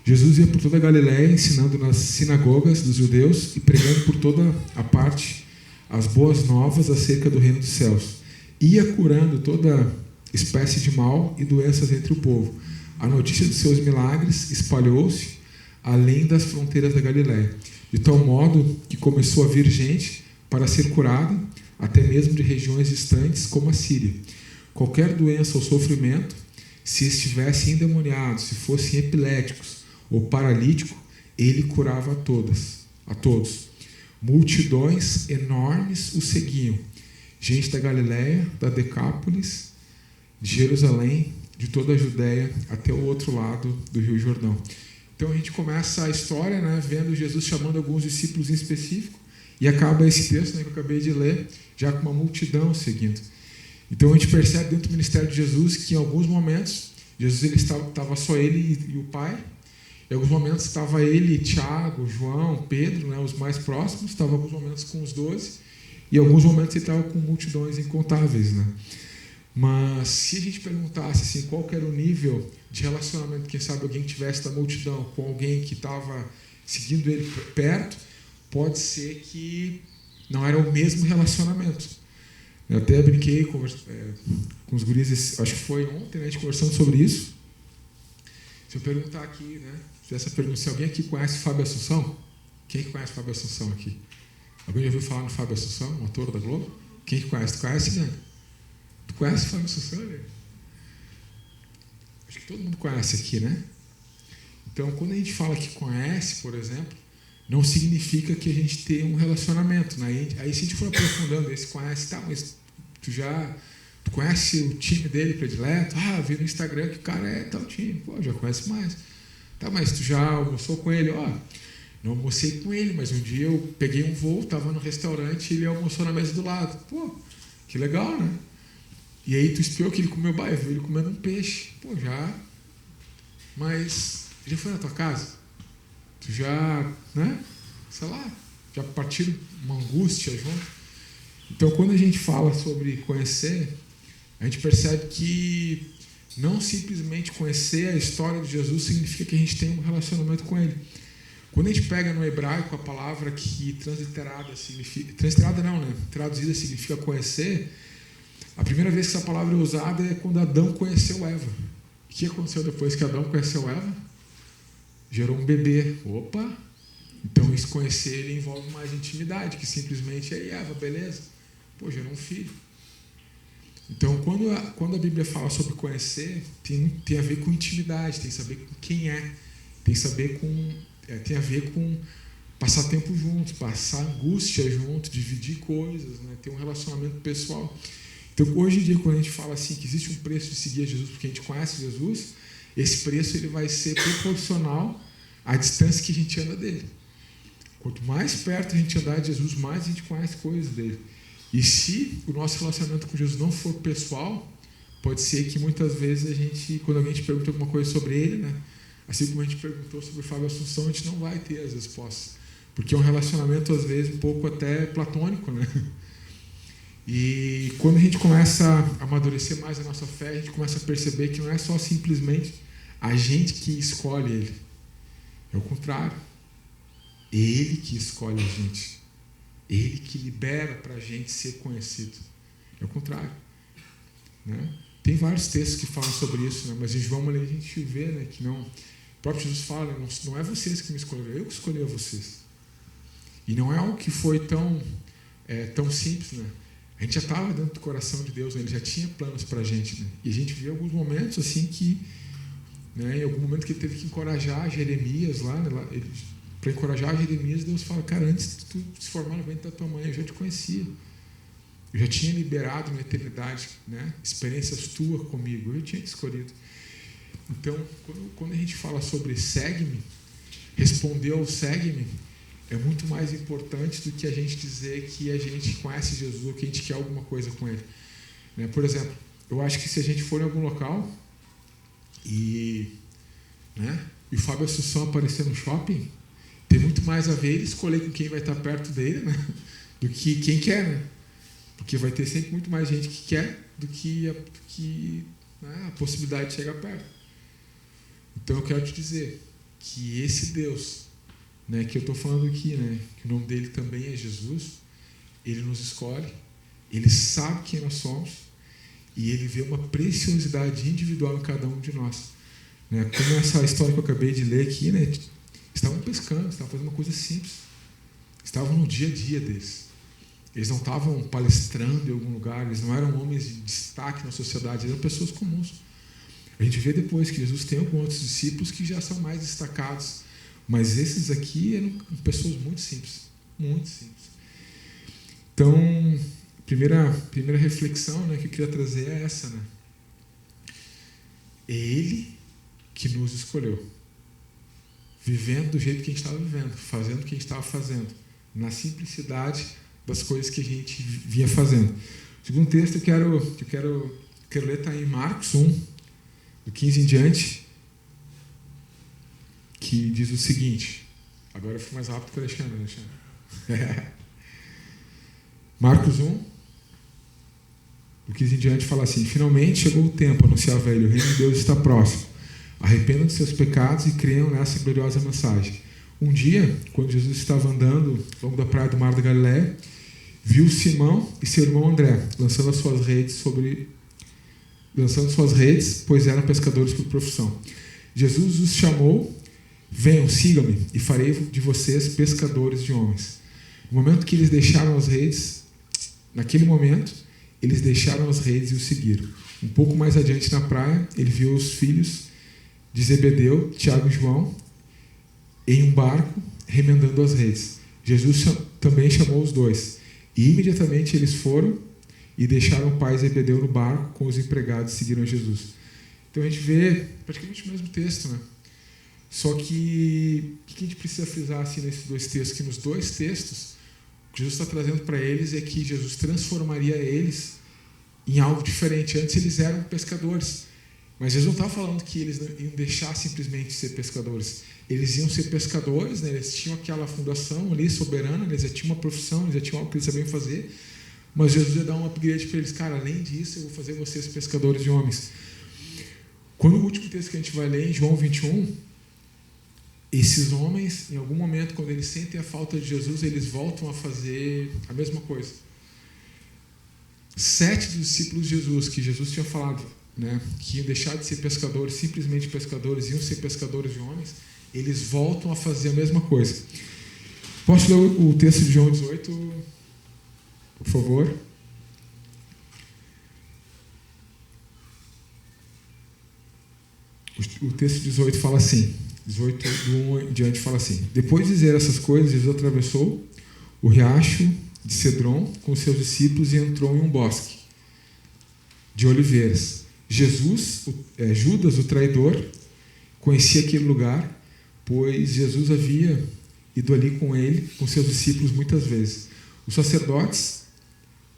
Jesus ia por toda a Galileia, ensinando nas sinagogas dos judeus e pregando por toda a parte as boas novas acerca do reino dos céus. Ia curando toda espécie de mal e doenças entre o povo. A notícia dos seus milagres espalhou-se além das fronteiras da Galileia, de tal modo que começou a vir gente para ser curada, até mesmo de regiões distantes como a Síria. Qualquer doença ou sofrimento, se estivessem endemoniados, se fossem epiléticos ou paralíticos, ele curava a todos. Multidões enormes o seguiam. Gente da Galiléia, da Decápolis, de Jerusalém, de toda a Judéia, até o outro lado do Rio Jordão. Então a gente começa a história, né, vendo Jesus chamando alguns discípulos em específico, e acaba esse texto, né, que eu acabei de ler, já com uma multidão seguindo. Então a gente percebe dentro do ministério de Jesus que em alguns momentos Jesus estava só ele e o Pai. Em alguns momentos estava ele, Tiago, João, Pedro, né, os mais próximos. Estava em alguns momentos com os 12. E em alguns momentos ele estava com multidões incontáveis, né? Mas se a gente perguntasse assim, qual que era o nível de relacionamento, quem sabe alguém que tivesse da multidão com alguém que estava seguindo ele perto, pode ser que não era o mesmo relacionamento. Eu até brinquei com os guris, acho que foi ontem, né, a gente conversando sobre isso. Se eu perguntar aqui, né, essa pergunta, se alguém aqui conhece Fábio Assunção? Quem conhece Fábio Assunção aqui? Alguém já ouviu falar no Fábio Assunção, um ator da Globo? Quem conhece? Tu conhece, né? Tu conhece Fábio Assunção, né? Acho que todo mundo conhece aqui, né? Então, quando a gente fala que conhece, por exemplo, não significa que a gente tenha um relacionamento, né? Aí se a gente for aprofundando, esse conhece, tá, mas tu conhece o time dele predileto? Ah, vi no Instagram que o cara é tal time. Pô, já conhece mais. Tá, mas tu já almoçou com ele? Ó, não almocei com ele, mas um dia eu peguei um voo, estava no restaurante e ele almoçou na mesa do lado. Pô, que legal, né? E aí tu espiou que ele comeu bairro, viu ele comendo um peixe. Pô, já. Mas já foi na tua casa? Tu já, né? Sei lá, já partiram uma angústia junto. Então, quando a gente fala sobre conhecer, a gente percebe que não simplesmente conhecer a história de Jesus significa que a gente tem um relacionamento com ele. Quando a gente pega no hebraico a palavra que transliterada significa... Transliterada não, né? Traduzida significa conhecer. A primeira vez que essa palavra é usada é quando Adão conheceu Eva. O que aconteceu depois que Adão conheceu Eva? Gerou um bebê. Opa! Então, isso conhecer ele envolve mais intimidade, que simplesmente é Eva, beleza? Pô, gerou um filho. Então, quando a Bíblia fala sobre conhecer, tem a ver com intimidade, tem a saber com quem é, tem a ver com passar tempo juntos, passar angústia juntos, dividir coisas, né? Ter um relacionamento pessoal. Então, hoje em dia, quando a gente fala assim que existe um preço de seguir a Jesus porque a gente conhece Jesus, esse preço ele vai ser proporcional à distância que a gente anda dele. Quanto mais perto a gente andar de Jesus, mais a gente conhece coisas dele. E se o nosso relacionamento com Jesus não for pessoal, pode ser que muitas vezes a gente, quando alguém te pergunta alguma coisa sobre ele, né, assim como a gente perguntou sobre Fábio Assunção, a gente não vai ter as respostas. Porque é um relacionamento, às vezes, um pouco até platônico, né? E quando a gente começa a amadurecer mais a nossa fé, a gente começa a perceber que não é só simplesmente a gente que escolhe ele. É o contrário. É ele que escolhe a gente. Ele que libera para a gente ser conhecido. É o contrário. Né? Tem vários textos que falam sobre isso, né? Mas em João a gente vê, né, que não... O próprio Jesus fala, não é vocês que me escolheram, eu que escolhi a vocês. E não é algo que foi tão simples, né? A gente já estava dentro do coração de Deus, né? Ele já tinha planos para a gente. Né? E a gente viu alguns momentos assim que, né, em algum momento que ele teve que encorajar Jeremias lá, né, para encorajar Jeremias, Deus fala, cara, antes de tu se formar no ventre da tua mãe, eu já te conhecia. Eu já tinha liberado na eternidade, né, experiências tuas comigo, eu tinha te escolhido. Então, quando a gente fala sobre segue-me, responder ao segue-me, é muito mais importante do que a gente dizer que a gente conhece Jesus ou que a gente quer alguma coisa com ele. Né? Por exemplo, eu acho que se a gente for em algum local e o Fábio Assunção aparecer no shopping, tem muito mais a ver ele escolher com quem vai estar perto dele, né, do que quem quer, né? Porque vai ter sempre muito mais gente que quer do que a possibilidade de chegar perto. Então eu quero te dizer que esse Deus, né, que eu estou falando aqui, né, que o nome dele também é Jesus, ele nos escolhe, ele sabe quem nós somos e ele vê uma preciosidade individual em cada um de nós. Né? Como essa história que eu acabei de ler aqui, né, estavam pescando, estavam fazendo uma coisa simples, estavam no dia a dia deles. Eles não estavam palestrando em algum lugar, eles não eram homens de destaque na sociedade, eram pessoas comuns. A gente vê depois que Jesus tem alguns outros discípulos que já são mais destacados, mas esses aqui eram pessoas muito simples, muito simples. Então, primeira reflexão, né, que eu queria trazer é essa, né? É Ele que nos escolheu, vivendo do jeito que a gente estava vivendo, fazendo o que a gente estava fazendo, na simplicidade das coisas que a gente vinha fazendo. O segundo texto que eu quero ler está em Marcos 1, do 15 em diante, que diz o seguinte. Agora eu fui mais rápido que o Alexandre. Marcos 1, do 15 em diante, fala assim: finalmente chegou o tempo, anunciava ele, o reino de Deus está próximo. Arrependam de seus pecados e creiam nessa gloriosa mensagem. Um dia, quando Jesus estava andando ao longo da praia do Mar da Galileia, viu Simão e seu irmão André lançando suas redes, pois eram pescadores por profissão. Jesus os chamou: venham, sigam-me, e farei de vocês pescadores de homens. Naquele momento, eles deixaram as redes e o seguiram. Um pouco mais adiante na praia, ele viu os filhos de Zebedeu, Tiago e João, em um barco, remendando as redes. Jesus também chamou os dois, e imediatamente eles foram e deixaram o pai Zebedeu no barco com os empregados e seguiram Jesus. Então a gente vê praticamente o mesmo texto, né? Só que o que a gente precisa frisar assim, nesses dois textos? Que nos dois textos, o que Jesus está trazendo para eles é que Jesus transformaria eles em algo diferente. Antes eles eram pescadores, mas Jesus não estava falando que eles iam deixar simplesmente de ser pescadores. Eles iam ser pescadores, né? Eles tinham aquela fundação ali soberana, eles já tinham uma profissão, eles já tinham algo que eles sabiam fazer, mas Jesus ia dar um upgrade para eles. Cara, além disso, eu vou fazer vocês pescadores de homens. Quando o último texto que a gente vai ler, em João 21, esses homens, em algum momento, quando eles sentem a falta de Jesus, eles voltam a fazer a mesma coisa. 7 dos discípulos de Jesus, que Jesus tinha falado, né, que iam deixar de ser pescadores, simplesmente pescadores, iam ser pescadores de homens, eles voltam a fazer a mesma coisa. Posso ler o texto de João 18, por favor? O texto 18 fala assim, 18 do 1 em diante fala assim: depois de dizer essas coisas, Jesus atravessou o riacho de Cedron com seus discípulos e entrou em um bosque de oliveiras. Judas, o traidor, conhecia aquele lugar, pois Jesus havia ido ali com ele, com seus discípulos muitas vezes. Os sacerdotes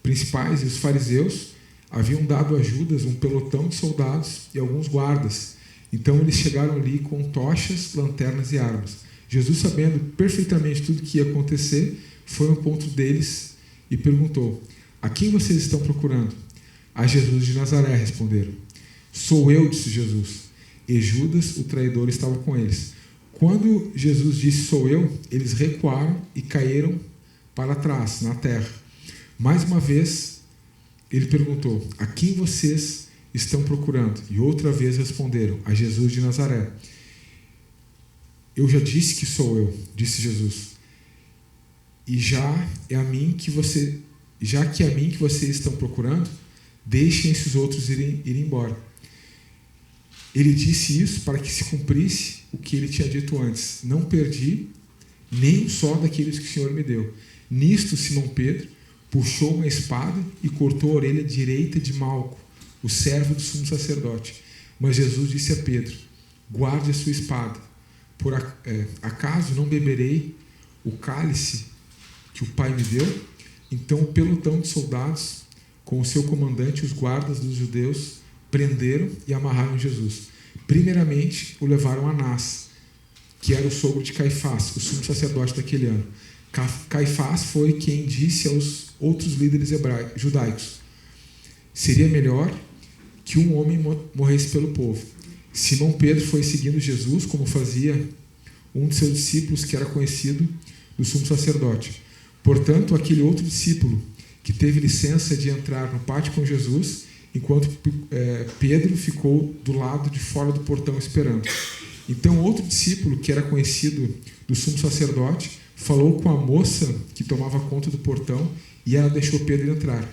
principais e os fariseus haviam dado a Judas um pelotão de soldados e alguns guardas. Então eles chegaram ali com tochas, lanternas e armas. Jesus, sabendo perfeitamente tudo o que ia acontecer, foi ao ponto deles e perguntou: a quem vocês estão procurando? A Jesus de Nazaré, responderam. Sou eu, disse Jesus. E Judas, o traidor, estava com eles. Quando Jesus disse sou eu, eles recuaram e caíram para trás, na terra. Mais uma vez, ele perguntou: a quem vocês estão procurando? E outra vez responderam: a Jesus de Nazaré. Eu já disse que sou eu, disse Jesus. E já que é a mim que vocês estão procurando, deixem esses outros ir embora. Ele disse isso para que se cumprisse o que ele tinha dito antes: não perdi nem um só daqueles que o Senhor me deu. Nisto, Simão Pedro puxou uma espada e cortou a orelha direita de Malco, o servo do sumo sacerdote. Mas Jesus disse a Pedro: guarde a sua espada. Acaso não beberei o cálice que o Pai me deu? Então o pelotão de soldados, com o seu comandante e os guardas dos judeus, prenderam e amarraram Jesus. Primeiramente o levaram a Anás, que era o sogro de Caifás, o sumo sacerdote daquele ano. Caifás foi quem disse aos outros líderes judaicos: seria melhor que um homem morresse pelo povo. Simão Pedro foi seguindo Jesus, como fazia um de seus discípulos, que era conhecido do sumo sacerdote. Portanto, aquele outro discípulo que teve licença de entrar no pátio com Jesus, enquanto Pedro ficou do lado de fora do portão esperando. Então, outro discípulo, que era conhecido do sumo sacerdote, falou com a moça que tomava conta do portão e ela deixou Pedro entrar.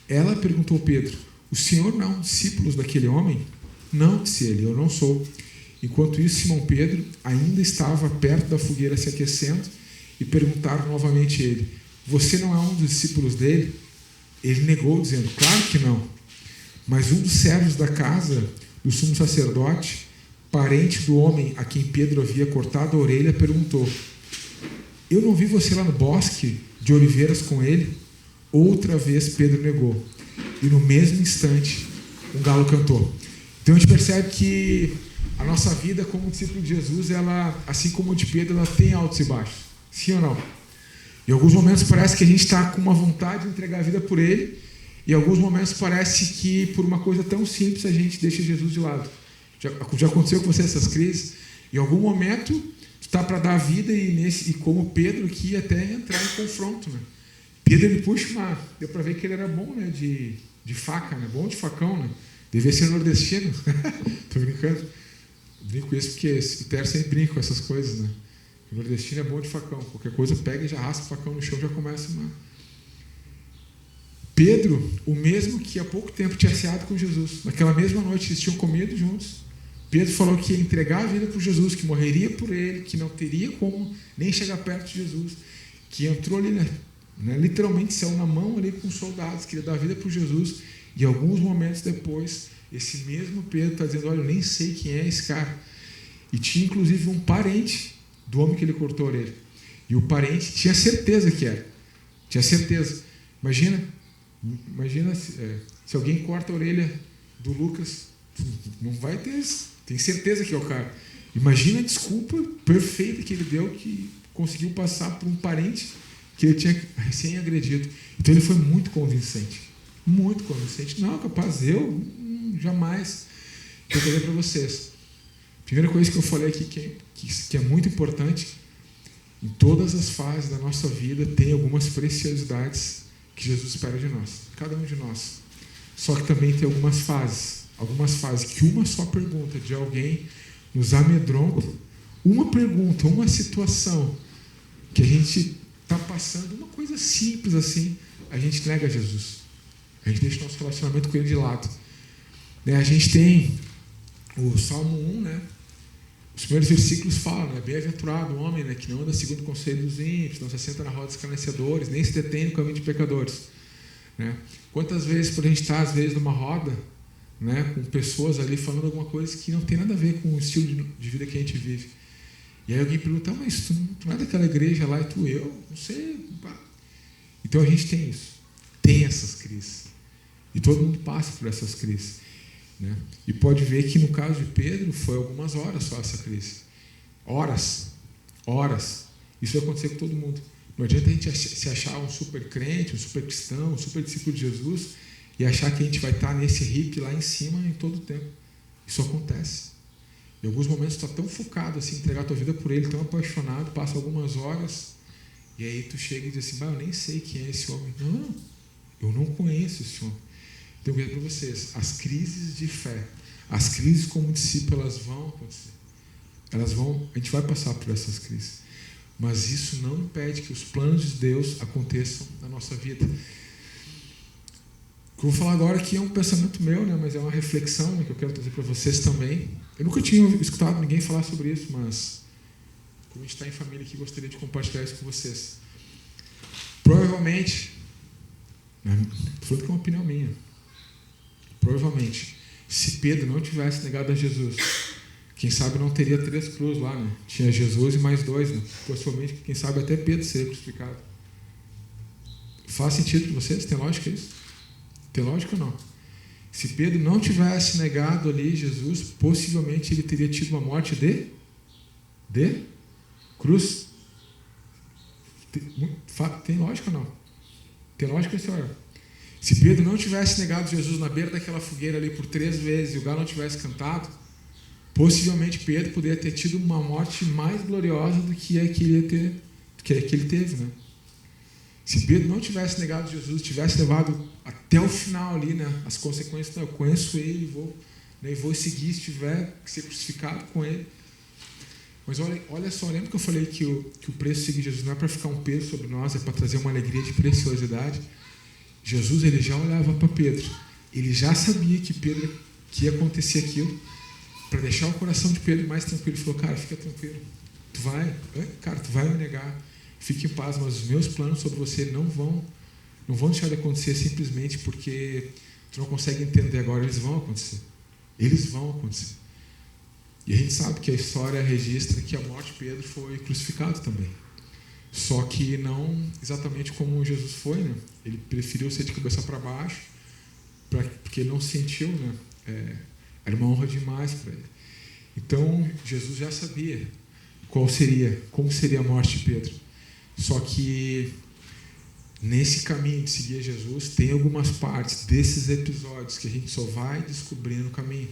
Ela perguntou a Pedro: o senhor não é um discípulo daquele homem? Não, disse ele, eu não sou. Enquanto isso, Simão Pedro ainda estava perto da fogueira se aquecendo e perguntaram novamente a ele: você não é um dos discípulos dele? Ele negou, dizendo: claro que não. Mas um dos servos da casa do sumo sacerdote, parente do homem a quem Pedro havia cortado a orelha, perguntou: eu não vi você lá no bosque de oliveiras com ele? Outra vez Pedro negou. E no mesmo instante, um galo cantou. Então a gente percebe que a nossa vida como discípulo de Jesus, ela, assim como a de Pedro, ela tem altos e baixos. Sim ou não? Em alguns momentos parece que a gente está com uma vontade de entregar a vida por Ele, e em alguns momentos parece que por uma coisa tão simples a gente deixa Jesus de lado. Já aconteceu com você essas crises? Em algum momento tu está para dar a vida e como Pedro que ia até entrar em confronto, né? Pedro, ele puxa deu para ver que ele era bom, né, de faca, né? Bom de facão, né? Devia ser nordestino. Tô brincando. Brinco com isso porque o Ter sempre brinca com essas coisas, né? O nordestino é bom de facão. Qualquer coisa pega e já raspa o facão no chão, já começa uma... Pedro, o mesmo que há pouco tempo tinha ceado com Jesus, naquela mesma noite eles tinham comido juntos. Pedro falou que ia entregar a vida por Jesus, que morreria por ele, que não teria como nem chegar perto de Jesus, que entrou ali, né, literalmente saiu na mão ali com os soldados, queria dar a vida por Jesus, e alguns momentos depois, esse mesmo Pedro está dizendo: olha, eu nem sei quem é esse cara. E tinha inclusive um parente do homem que ele cortou a orelha. E o parente tinha certeza que era. Tinha certeza. Imagina se alguém corta a orelha do Lucas, não vai ter, tem certeza que é o cara. Imagina a desculpa perfeita que ele deu, que conseguiu passar por um parente que ele tinha recém-agredido. Então ele foi muito convincente. Muito convincente. Não, capaz, eu jamais. Eu vou dizer para vocês. Primeira coisa que eu falei aqui que é muito importante: em todas as fases da nossa vida tem algumas preciosidades que Jesus espera de nós, cada um de nós. Só que também tem algumas fases que uma só pergunta de alguém nos amedronta, uma pergunta, uma situação que a gente está passando, uma coisa simples assim, a gente nega Jesus. A gente deixa o nosso relacionamento com Ele de lado. A gente tem o Salmo 1, né? Os primeiros versículos falam, né? Bem-aventurado o homem, né, que não anda segundo o conselho dos ímpios, não se assenta na roda dos escarnecedores, nem se detém no caminho de pecadores. Né? Quantas vezes, por a gente estar, às vezes, numa roda, né, com pessoas ali falando alguma coisa que não tem nada a ver com o estilo de vida que a gente vive. E aí alguém pergunta: mas tu não é daquela igreja lá? E tu, eu? Não sei. Então a gente tem isso. Tem essas crises. E todo mundo passa por essas crises. Né? E pode ver que no caso de Pedro foi algumas horas só essa crise. Horas. Isso vai acontecer com todo mundo. Não adianta a gente se achar um super crente, um super cristão, um super discípulo de Jesus e achar que a gente vai estar nesse hippie lá em cima em todo o tempo. Isso acontece. Em alguns momentos tu está tão focado assim, em entregar a tua vida por Ele, tão apaixonado, passa algumas horas e aí tu chega e diz assim: eu nem sei quem é esse homem. Não, eu não conheço esse homem. Então eu quero dizer para vocês, as crises de fé, as crises como discípulo, elas vão acontecer. A gente vai passar por essas crises. Mas isso não impede que os planos de Deus aconteçam na nossa vida. O que eu vou falar agora aqui é um pensamento meu, né, mas é uma reflexão, né, que eu quero trazer para vocês também. Eu nunca tinha escutado ninguém falar sobre isso, mas como a gente está em família aqui, gostaria de compartilhar isso com vocês. Provavelmente, estou falando que é uma opinião minha, provavelmente, se Pedro não tivesse negado a Jesus, quem sabe não teria 3 cruzes lá, né? Tinha Jesus e mais 2, né? Possivelmente, quem sabe até Pedro seria crucificado. Faz sentido para vocês? Tem lógica isso? Tem lógica ou não? Se Pedro não tivesse negado ali Jesus, possivelmente ele teria tido uma morte de cruz. Tem lógica ou não? Tem lógica, senhor? Se Pedro não tivesse negado Jesus na beira daquela fogueira ali por 3 vezes e o galo não tivesse cantado, possivelmente Pedro poderia ter tido uma morte mais gloriosa do que a que ele teve, né? Se Pedro não tivesse negado Jesus, tivesse levado até o final ali, né, as consequências, eu conheço ele e vou seguir, se tiver que ser crucificado com ele. Mas olha só, lembra que eu falei que o preço de seguir Jesus não é para ficar um peso sobre nós, é para trazer uma alegria de preciosidade? Jesus, ele já olhava para Pedro. Ele já sabia que ia acontecer aquilo, para deixar o coração de Pedro mais tranquilo. Ele falou, cara, fica tranquilo. Tu vai me negar. Fique em paz, mas os meus planos sobre você não vão deixar de acontecer simplesmente porque tu não consegue entender agora. Eles vão acontecer. Eles vão acontecer. E a gente sabe que a história registra que a morte de Pedro foi crucificado também. Só que não exatamente como Jesus foi, né? Ele preferiu ser de cabeça para baixo, porque ele não sentiu, né? Era uma honra demais para ele. Então, Jesus já sabia como seria a morte de Pedro. Só que nesse caminho de seguir Jesus, tem algumas partes desses episódios que a gente só vai descobrir no caminho.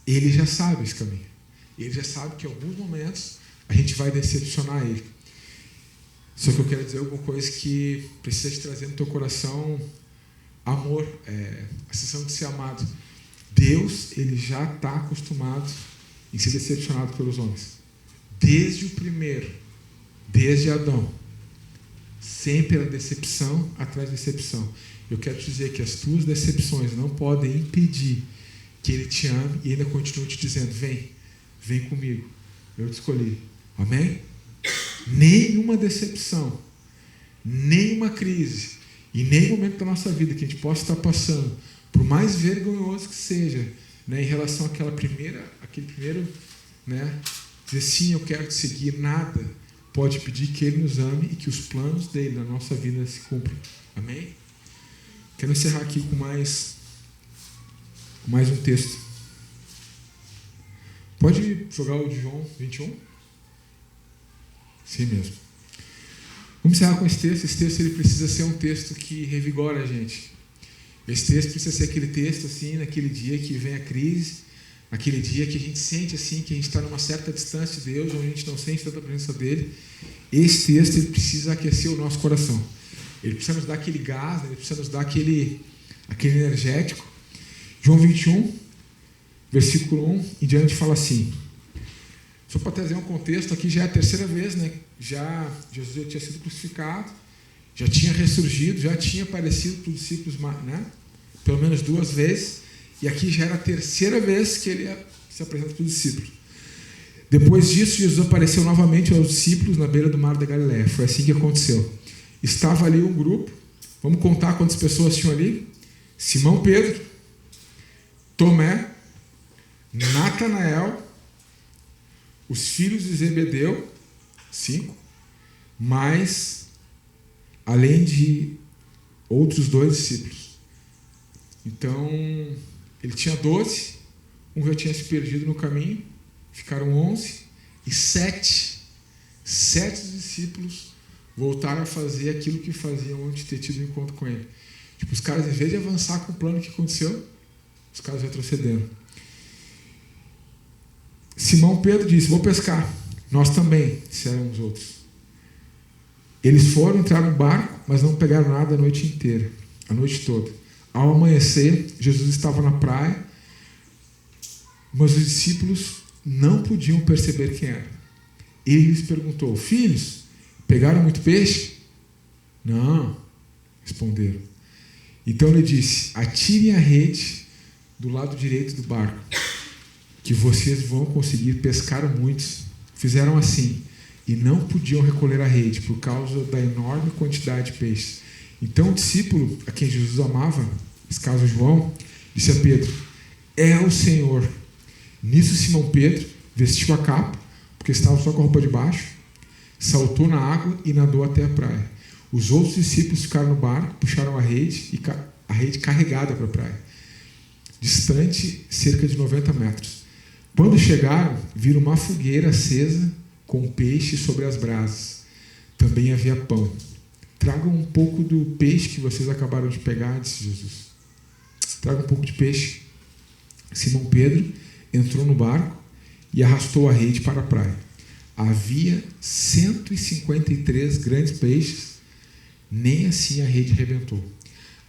Ele já sabe esse caminho. Ele já sabe que em alguns momentos a gente vai decepcionar ele. Só que eu quero dizer alguma coisa que precisa te trazer no teu coração: amor, a sensação de ser amado. Deus, ele já está acostumado em ser decepcionado pelos homens. Desde o primeiro, desde Adão. Sempre era decepção atrás de decepção. Eu quero te dizer que as tuas decepções não podem impedir que ele te ame e ainda continue te dizendo: vem comigo, eu te escolhi. Amém? Nenhuma decepção, nenhuma crise e nenhum momento da nossa vida que a gente possa estar passando, por mais vergonhoso que seja, né, em relação aquele primeiro, né, dizer sim, eu quero te seguir, nada pode pedir que ele nos ame e que os planos dele na nossa vida se cumpram. Amém? Quero encerrar aqui com mais um texto. Pode jogar o de João 21? Sim mesmo. Vamos encerrar com esse texto. Esse texto ele precisa ser um texto que revigora a gente. Esse texto precisa ser aquele texto assim, naquele dia que vem a crise, naquele dia que a gente sente assim, que a gente está numa certa distância de Deus, onde a gente não sente tanta presença dele. Esse texto ele precisa aquecer o nosso coração. Ele precisa nos dar aquele gás, ele precisa nos dar aquele energético. João 21, versículo 1 em diante fala assim. Só para trazer um contexto, aqui já é a terceira vez, né? Jesus já tinha sido crucificado, já tinha ressurgido, já tinha aparecido para os discípulos, né? Pelo menos 2 vezes, e aqui já era a terceira vez que ele se apresenta para os discípulos. Depois disso, Jesus apareceu novamente aos discípulos na beira do mar da Galileia. Foi assim que aconteceu. Estava ali um grupo, vamos contar quantas pessoas tinham ali? Simão Pedro, Tomé, Natanael, os filhos de Zebedeu, 5, mais, além de outros 2 discípulos. Então, ele tinha 12, um já tinha se perdido no caminho, ficaram 11, e 7 discípulos voltaram a fazer aquilo que faziam antes de ter tido um encontro com ele. Tipo, os caras, em vez de avançar com o plano que aconteceu, os caras retrocederam. Simão Pedro disse: vou pescar. Nós também, disseram os outros. Eles foram entrar no barco, mas não pegaram nada a noite inteira, a noite toda. Ao amanhecer, Jesus estava na praia, mas os discípulos não podiam perceber quem era. Ele lhes perguntou: filhos, pegaram muito peixe? Não, responderam. Então ele disse: atirem a rede do lado direito do barco, que vocês vão conseguir pescar muitos. Fizeram assim, e não podiam recolher a rede por causa da enorme quantidade de peixes. Então o discípulo a quem Jesus amava, nesse caso João, disse a Pedro: é o Senhor. Nisso Simão Pedro vestiu a capa, porque estava só com a roupa de baixo, saltou na água e nadou até a praia. Os outros discípulos ficaram no barco, puxaram a rede carregada para a praia, distante cerca de 90 metros. Quando chegaram, viram uma fogueira acesa com peixe sobre as brasas. Também havia pão. Tragam um pouco do peixe que vocês acabaram de pegar, disse Jesus. Tragam um pouco de peixe. Simão Pedro entrou no barco e arrastou a rede para a praia. Havia 153 grandes peixes, nem assim a rede rebentou.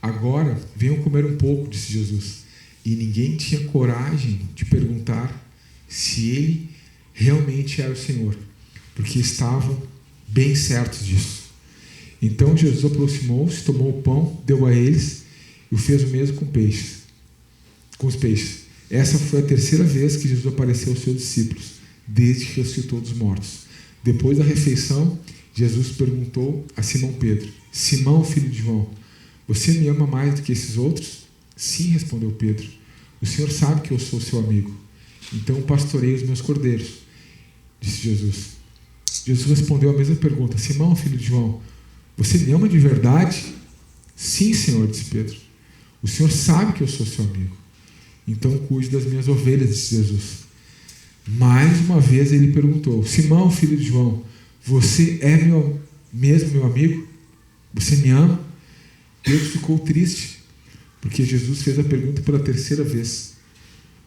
Agora venham comer um pouco, disse Jesus. E ninguém tinha coragem de perguntar se ele realmente era o Senhor, porque estavam bem certos disso. Então Jesus aproximou-se, tomou o pão, deu a eles e o fez o mesmo com os peixes. Essa foi a terceira vez que Jesus apareceu aos seus discípulos, desde que ressuscitou dos mortos. Depois da refeição, Jesus perguntou a Simão Pedro: Simão, filho de João, você me ama mais do que esses outros? Sim, respondeu Pedro. O Senhor sabe que eu sou seu amigo. Então pastorei os meus cordeiros, disse Jesus. Jesus respondeu a mesma pergunta: Simão, filho de João, você me ama de verdade? Sim, Senhor, disse Pedro. O Senhor sabe que eu sou seu amigo. Então cuide das minhas ovelhas, disse Jesus. Mais uma vez ele perguntou: Simão, filho de João, você é mesmo meu amigo? Você me ama? Pedro ficou triste, porque Jesus fez a pergunta pela terceira vez.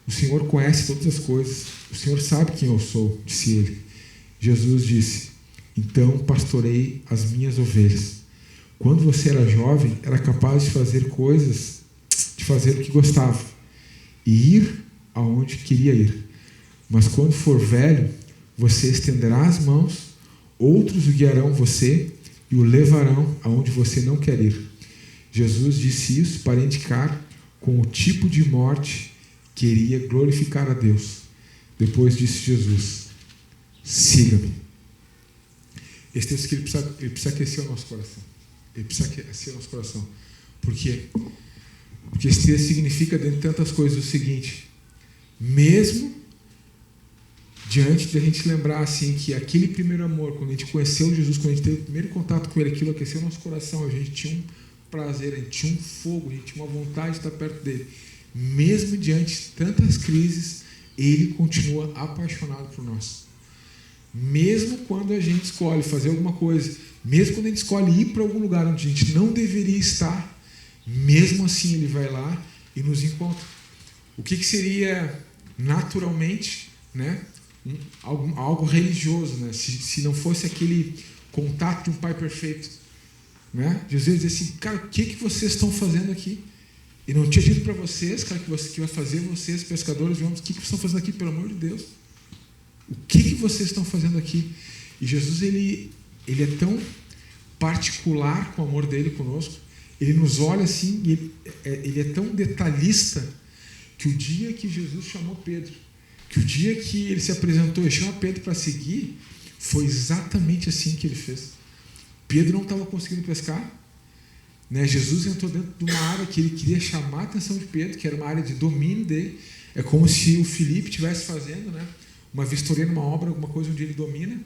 O Senhor conhece todas as coisas. O Senhor sabe quem eu sou, disse ele. Jesus disse: então pastorei as minhas ovelhas. Quando você era jovem, era capaz de fazer o que gostava e ir aonde queria ir. Mas quando for velho, você estenderá as mãos, outros o guiarão você e o levarão aonde você não quer ir. Jesus disse isso para indicar com o tipo de morte que iria glorificar a Deus. Depois disse Jesus: siga-me. Esse texto aqui ele precisa aquecer o nosso coração. Ele precisa aquecer o nosso coração. Por quê? Porque esse texto significa, dentre tantas coisas, o seguinte: mesmo diante de a gente lembrar assim que aquele primeiro amor, quando a gente conheceu Jesus, quando a gente teve o primeiro contato com Ele, aquilo aqueceu o nosso coração, a gente tinha um prazer, a gente tinha um fogo, a gente tinha uma vontade de estar perto dele. Mesmo diante de tantas crises, Ele continua apaixonado por nós. Mesmo quando a gente escolhe fazer alguma coisa, mesmo quando a gente escolhe ir para algum lugar onde a gente não deveria estar, mesmo assim Ele vai lá e nos encontra. O que seria naturalmente, né, algo religioso, né, se não fosse aquele contato de um pai perfeito, né? Jesus dizia assim: cara, o que vocês estão fazendo aqui? E não tinha dito para vocês, cara, que vai fazer vocês, pescadores de homens, o que vocês estão fazendo aqui, pelo amor de Deus? O que vocês estão fazendo aqui? E Jesus, ele é tão particular com o amor dele conosco, ele nos olha assim, e ele é tão detalhista, que o dia que Jesus chamou Pedro, que o dia que ele se apresentou e chama Pedro para seguir, foi exatamente assim que ele fez. Pedro não estava conseguindo pescar, né? Jesus entrou dentro de uma área que ele queria chamar a atenção de Pedro, que era uma área de domínio dele. É como se o Felipe estivesse fazendo, né, uma vistoria numa obra, alguma coisa onde ele domina.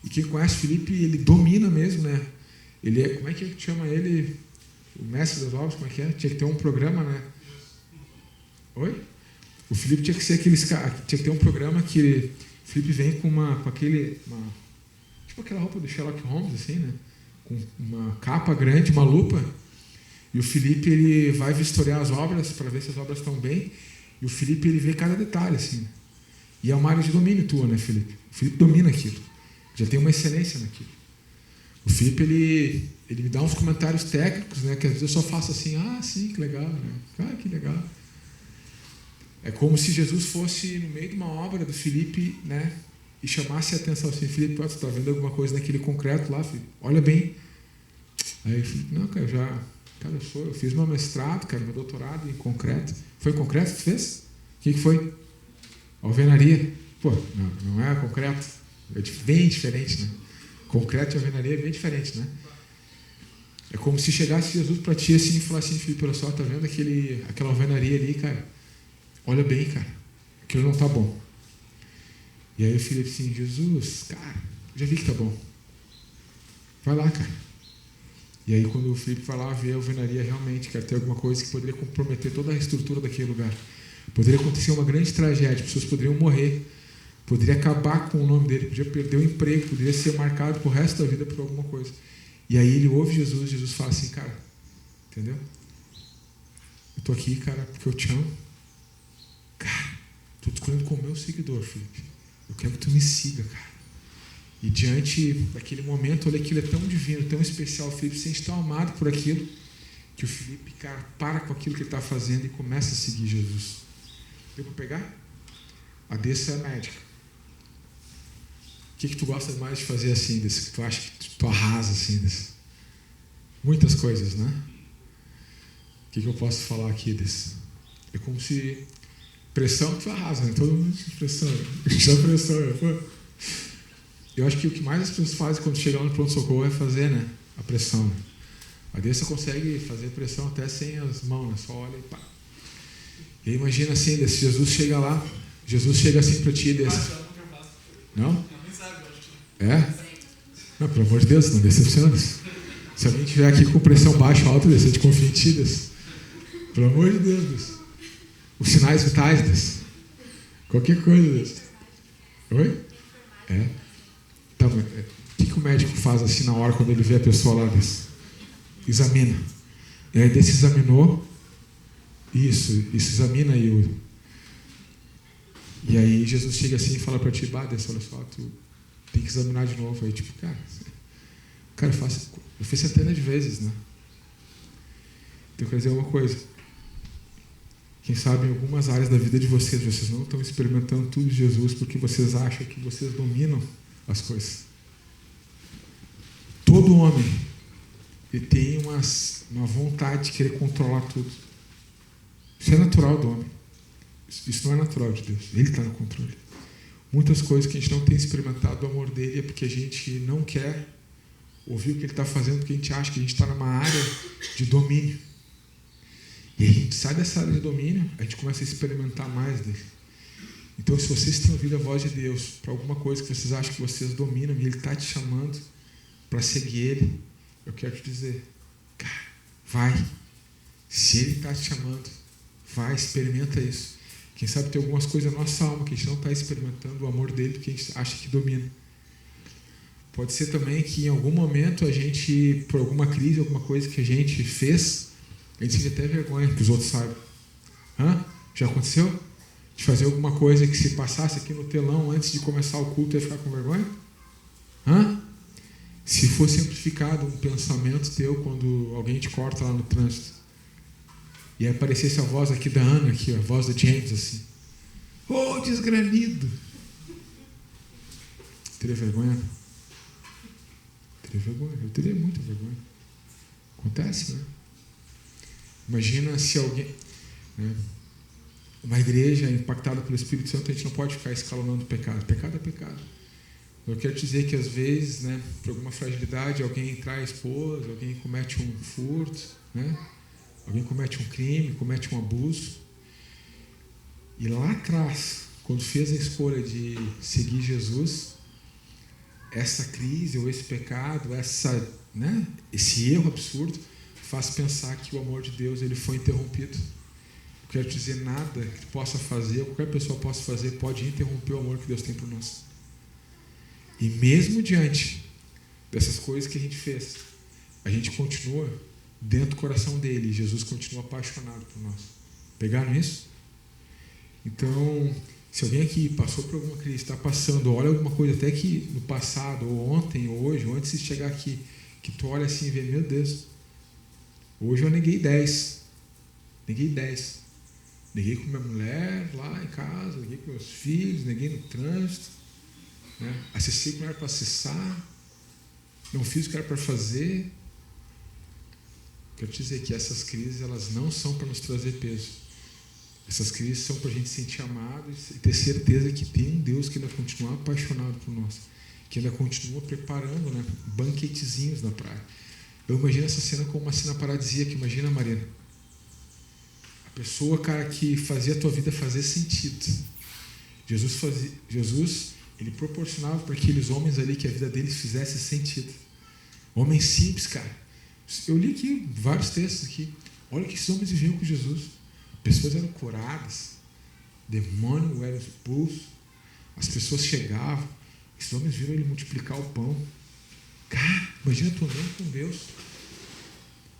E quem conhece o Felipe, ele domina mesmo, né? Ele é, como é que chama ele? O mestre das obras, como é que é? Tinha que ter um programa, né? Oi? O Felipe tinha que ser aqueles caras, tinha que ter um programa que o Felipe vem com tipo aquela roupa do Sherlock Holmes, assim, né? Com uma capa grande, uma lupa. E o Felipe, ele vai vistoriar as obras para ver se as obras estão bem. E o Felipe, ele vê cada detalhe, assim. E é uma área de domínio tua, né, Felipe? O Felipe domina aquilo. Já tem uma excelência naquilo. O Felipe, ele me dá uns comentários técnicos, né, que às vezes eu só faço assim: ah, sim, que legal, né? Ah, que legal. É como se Jesus fosse no meio de uma obra do Felipe, né, e chamasse a atenção assim: Felipe, você está vendo alguma coisa naquele concreto lá, Felipe? Olha bem. Aí, Felipe: não, cara, eu fiz meu mestrado, cara, meu doutorado em concreto. Foi concreto que tu fez? O que foi? Alvenaria. Pô, não é concreto. É bem diferente, né? Concreto e alvenaria é bem diferente, né? É como se chegasse Jesus para ti assim e falasse assim: Felipe, olha só, tá vendo aquela alvenaria ali, cara? Olha bem, cara, aquilo não tá bom. E aí o Felipe assim: Jesus, cara, já vi que tá bom. Vai lá, cara. E aí quando o Felipe vai lá ver a alvenaria, realmente, cara, tem alguma coisa que poderia comprometer toda a estrutura daquele lugar. Poderia acontecer uma grande tragédia, pessoas poderiam morrer, poderia acabar com o nome dele, poderia perder o emprego, poderia ser marcado pro resto da vida por alguma coisa. E aí ele ouve Jesus fala assim: cara, entendeu? Eu tô aqui, cara, porque eu te amo. Cara, estou escolhendo como meu seguidor, Felipe. Eu quero que tu me siga, cara. E diante daquele momento, olha, aquilo é tão divino, tão especial. O Felipe se sente tão amado por aquilo, que o Felipe, cara, para com aquilo que ele está fazendo e começa a seguir Jesus. Deu para pegar? A dessa é a médica. que tu gosta mais de fazer assim, desse, que tu acha que tu arrasa assim, desse? Muitas coisas, né? O que eu posso falar aqui desse? É como se pressão tu arrasa, né? Todo mundo diz pressão. Já pressão, né? Eu acho que o que mais as pessoas fazem quando chegam no pronto-socorro é fazer, né? A pressão. Né? Aí você consegue fazer pressão até sem as mãos, né? Só olha e pá. E aí imagina assim, desse, Jesus chega lá, Jesus chega assim pra ti desse. Não? É? Não, pelo amor de Deus, não decepciona. Se alguém estiver aqui com pressão baixa ou alta, desse, de confia em ti, desse. Pelo amor de Deus, desse. Os sinais vitais desse. Qualquer coisa desse. Oi? É. Então, o que o médico faz assim na hora quando ele vê a pessoa lá desse? Examina. E aí desse examinou. Isso examina aí. E aí Jesus chega assim e fala para ti, desse, olha só, tu tem que examinar de novo. Aí tipo, cara, eu fiz centenas de vezes, né? Então, quer dizer uma coisa. Quem sabe em algumas áreas da vida de vocês não estão experimentando tudo de Jesus porque vocês acham que vocês dominam as coisas. Todo homem ele tem uma vontade de querer controlar tudo. Isso é natural do homem. Isso não é natural de Deus. Ele está no controle. Muitas coisas que a gente não tem experimentado do amor dele é porque a gente não quer ouvir o que ele está fazendo, porque a gente acha que a gente está numa área de domínio. E a gente sai dessa área de domínio, a gente começa a experimentar mais dele. Então, se vocês têm ouvido a voz de Deus para alguma coisa que vocês acham que vocês dominam e ele está te chamando para seguir ele, eu quero te dizer, cara, vai. Se ele está te chamando, vai, experimenta isso. Quem sabe tem algumas coisas na nossa alma que a gente não está experimentando o amor dele porque a gente acha que domina. Pode ser também que em algum momento a gente, por alguma crise, alguma coisa que a gente fez, a gente sente até vergonha que os outros saibam. Já aconteceu? De fazer alguma coisa que se passasse aqui no telão antes de começar o culto ia ficar com vergonha? Se fosse amplificado um pensamento teu quando alguém te corta lá no trânsito e aí aparecesse a voz aqui da Ana, aqui, a voz da James, assim. Desgranido! Teria vergonha? Teria vergonha. Eu teria muita vergonha. Acontece, né? Imagina se alguém... Né? Uma igreja impactada pelo Espírito Santo, a gente não pode ficar escalonando o pecado. Pecado é pecado. Eu quero dizer que às vezes, né, por alguma fragilidade, alguém trai a esposa, alguém comete um furto, né? Alguém comete um crime, comete um abuso. E lá atrás, quando fez a escolha de seguir Jesus, essa crise ou esse pecado, né, esse erro absurdo, faz pensar que o amor de Deus ele foi interrompido. Eu quero dizer, nada que possa fazer, qualquer pessoa possa fazer, pode interromper o amor que Deus tem por nós. E mesmo diante dessas coisas que a gente fez, a gente continua dentro do coração dele, e Jesus continua apaixonado por nós. Pegaram isso? Então, se alguém aqui passou por alguma crise, está passando, olha alguma coisa até que no passado, ou ontem, ou hoje, ou antes de chegar aqui, que tu olha assim e vê, meu Deus, hoje eu neguei 10. Neguei com minha mulher lá em casa, neguei com meus filhos, neguei no trânsito, né? Acessei o que não era para acessar, não fiz o que era para fazer. Quero te dizer que essas crises elas não são para nos trazer peso. Essas crises são para a gente se sentir amado e ter certeza que tem um Deus que ainda continua apaixonado por nós, que ainda continua preparando, né, banquetezinhos na praia. Eu imagino essa cena como uma cena paradisíaca. Imagina, Marina, a pessoa, cara, que fazia a tua vida fazer sentido. Jesus, ele proporcionava para aqueles homens ali que a vida deles fizesse sentido. Homens simples, cara. Eu li aqui vários textos aqui. Olha que esses homens viviam com Jesus. Pessoas eram curadas, demônio era expulso, as pessoas chegavam, esses homens viram ele multiplicar o pão. Cara, imagina tu andando com Deus,